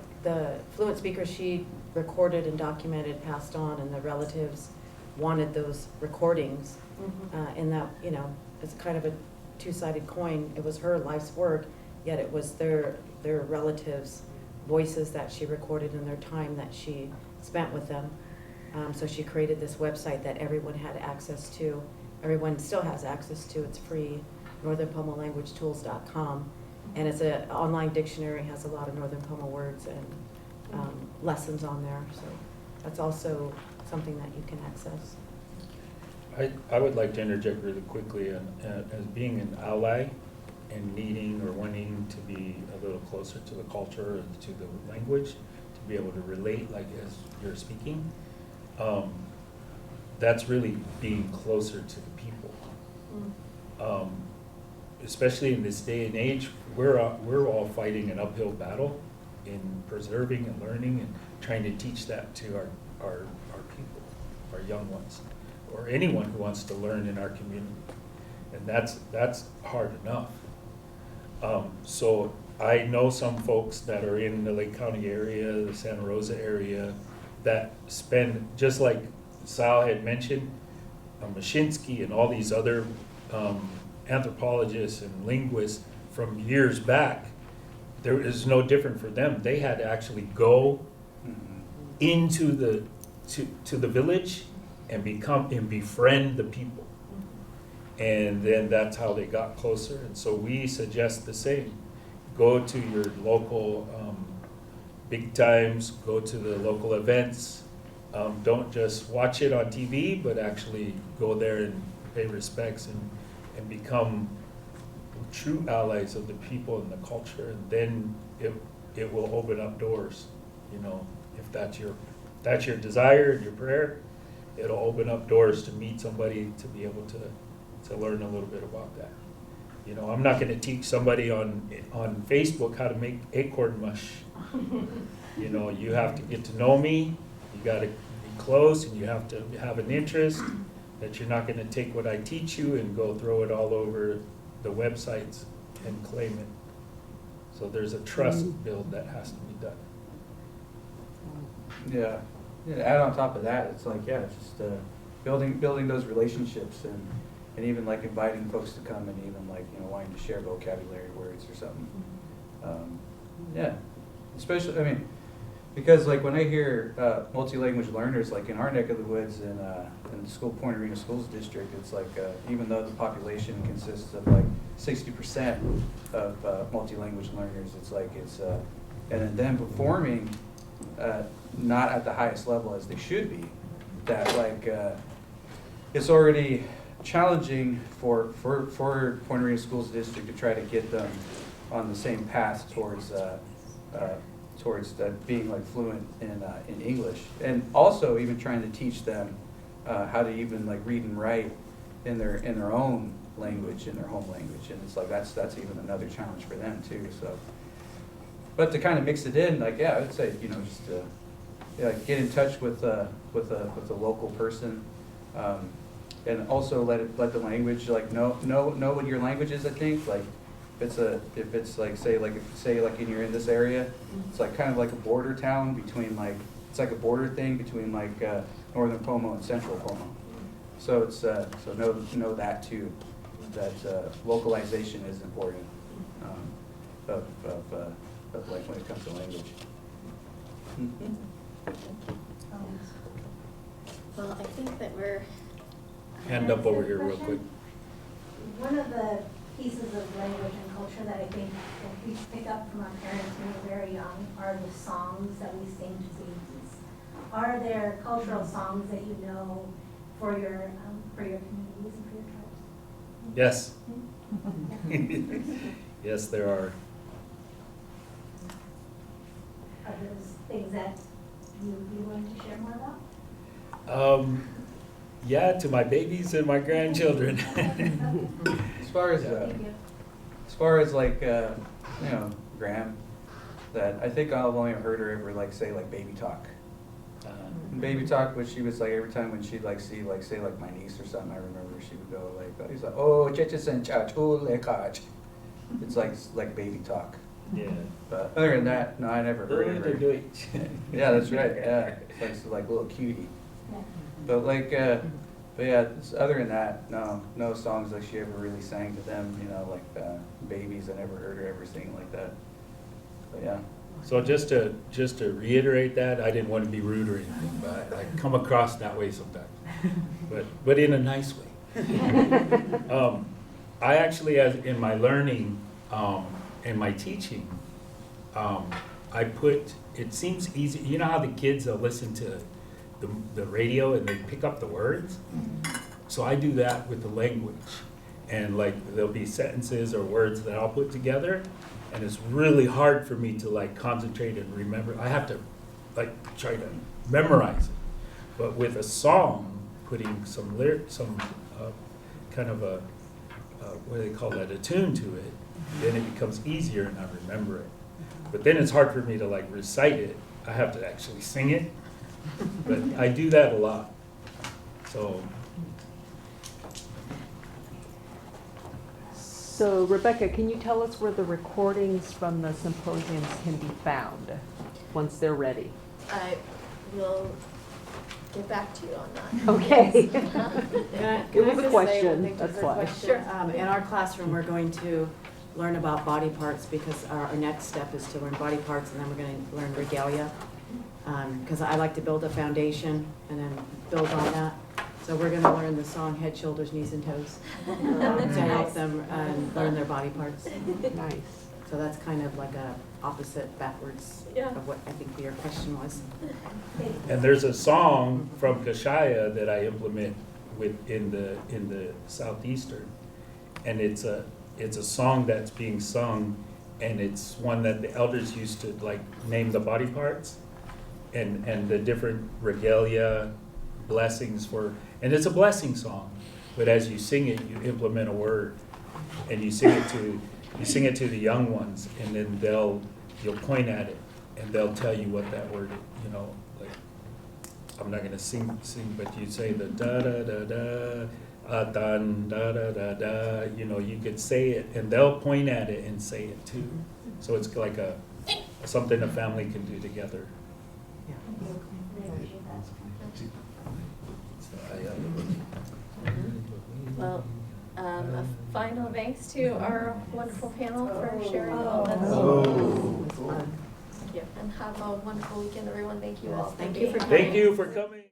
fluent speakers she recorded and documented, passed on, and the relatives wanted those recordings. And that, it's kind of a two-sided coin. It was her life's work, yet it was their relatives' voices that she recorded in their time that she spent with them. So she created this website that everyone had access to. Everyone still has access to. It's free, northernpomolanguagetools.com. And it's an online dictionary, has a lot of Northern Pomo words and lessons on there. So that's also something that you can access. I would like to interject really quickly as being an ally and needing or wanting to be a little closer to the culture and to the language, to to be able to relate like as you're speaking. That's really being closer to the people. Especially in this day and age, we're all fighting an uphill battle in preserving and learning and trying to teach that to our people, our young ones, or anyone who wants to learn in our community. And that's hard enough. So I know some folks that are in the Lake County area, the Santa Rosa area, that spend, just like Sal had mentioned, Mashinsky and all these other anthropologists and linguists from years back, there is no different for them. They had to actually go into the to the village and befriend the people. And then that's how they got closer. And so we suggest the same. Go to your local big times, go to the local events. Don't just watch it on TV, but actually go there and pay respects and become true allies of the people and the culture. And then it will open up doors, you know, if that's your desire and your prayer, it'll open up doors to meet somebody, to be able to learn a little bit about that. You know, I'm not gonna teach somebody on Facebook how to make acorn mush. You know, you have to get to know me, you gotta be close, and you have to have an interest, that you're not gonna take what I teach you and go throw it all over the websites and claim it. So there's a trust build that has to be done. Yeah, to add on top of that, it's like, yeah, it's just building those relationships and even like inviting folks to come and even like, you know, wanting to share vocabulary words or something. Yeah, especially, I mean, because like when I hear multi-language learners, like in our neck of the woods in the Point Arena Schools District, it's like even though the population consists of like 60% of multi-language learners, it's like and then them performing not at the highest level as they should be, that like it's already challenging for Point Arena Schools District to try to get them on the same path towards being like fluent in English, and also even trying to teach them how to even like read and write in their own language, in their home language, and it's like that's even another challenge for them too. So, but to kind of mix it in, like yeah, I would say, you know, just get in touch with a local person. And also let the language like know what your language is. I think like if it's like say like you're in this area, it's like kind of like a border town between like it's like a border thing between like northern Como and central Como. So it's so know that too, that localization is important of like when it comes to language. Well, I think that we're Hand up over here real quick. One of the pieces of language and culture that I think that we pick up from our parents when we're very young are the songs that we sing to babies. Are there cultural songs that you know for your communities and for your tribes? Yes. Yes, there are. Are those things that you'd be willing to share more about? Yeah, to my babies and my grandchildren. As far as like you know, Graham, that I think I've only heard her ever like say like baby talk. Baby talk, which she was like every time when she'd like see like say like my niece or something, I remember she would go like he's like oh chechen chach. It's like baby talk. Yeah. But other than that, no, I never heard of her. Yeah, that's right. Yeah, it's like little cutie. But like, but yeah, other than that, no songs like she ever really sang to them. You know, like babies. I never heard her ever sing like that. But yeah. So just to reiterate that, I didn't want to be rude or anything, but I come across that way sometimes, but in a nice way. I actually, as in my learning and my teaching, I put. It seems easy. You know how the kids will listen to the radio and they pick up the words? So I do that with the language. And like there'll be sentences or words that I'll put together, and it's really hard for me to like concentrate and remember. I have to like try to memorize it. But with a song, putting some kind of a, what do they call that, a tune to it, then it becomes easier and I remember it. But then it's hard for me to like recite it. I have to actually sing it. But I do that a lot. So. So Rebecca, can you tell us where the recordings from the symposiums can be found once they're ready? I will get back to you on that. Okay. Can I It was a just say question, one thing to that's her why. question? Sure. In our classroom, we're going to learn about body parts because our next step is to learn body parts and then we're going to learn regalia. Because I like to build a foundation and then build on that. So we're going to learn the song Head, Shoulders, Knees, and Toes to help them learn their body parts. Nice. So that's kind of like a opposite backwards Yeah. of what I think your question was. And there's a song from Kashaya that I implement in the Southeastern, and it's a song that's being sung, and it's one that the elders used to like name the body parts, and the different regalia, blessings for, and it's a blessing song, but as you sing it, you implement a word, and you sing it to the young ones, and then you'll point at it, and they'll tell you what that word is, you know, like, I'm not gonna sing, but you say the da-da-da-da, atan, da-da-da-da, you know, you could say it, and they'll point at it and say it too. So it's like something a family can do together. Well, a final thanks to our wonderful panel for sharing all this. Oh. Yeah, and have a wonderful weekend, everyone. Thank you all. Thank you for being coming. Thank you for coming.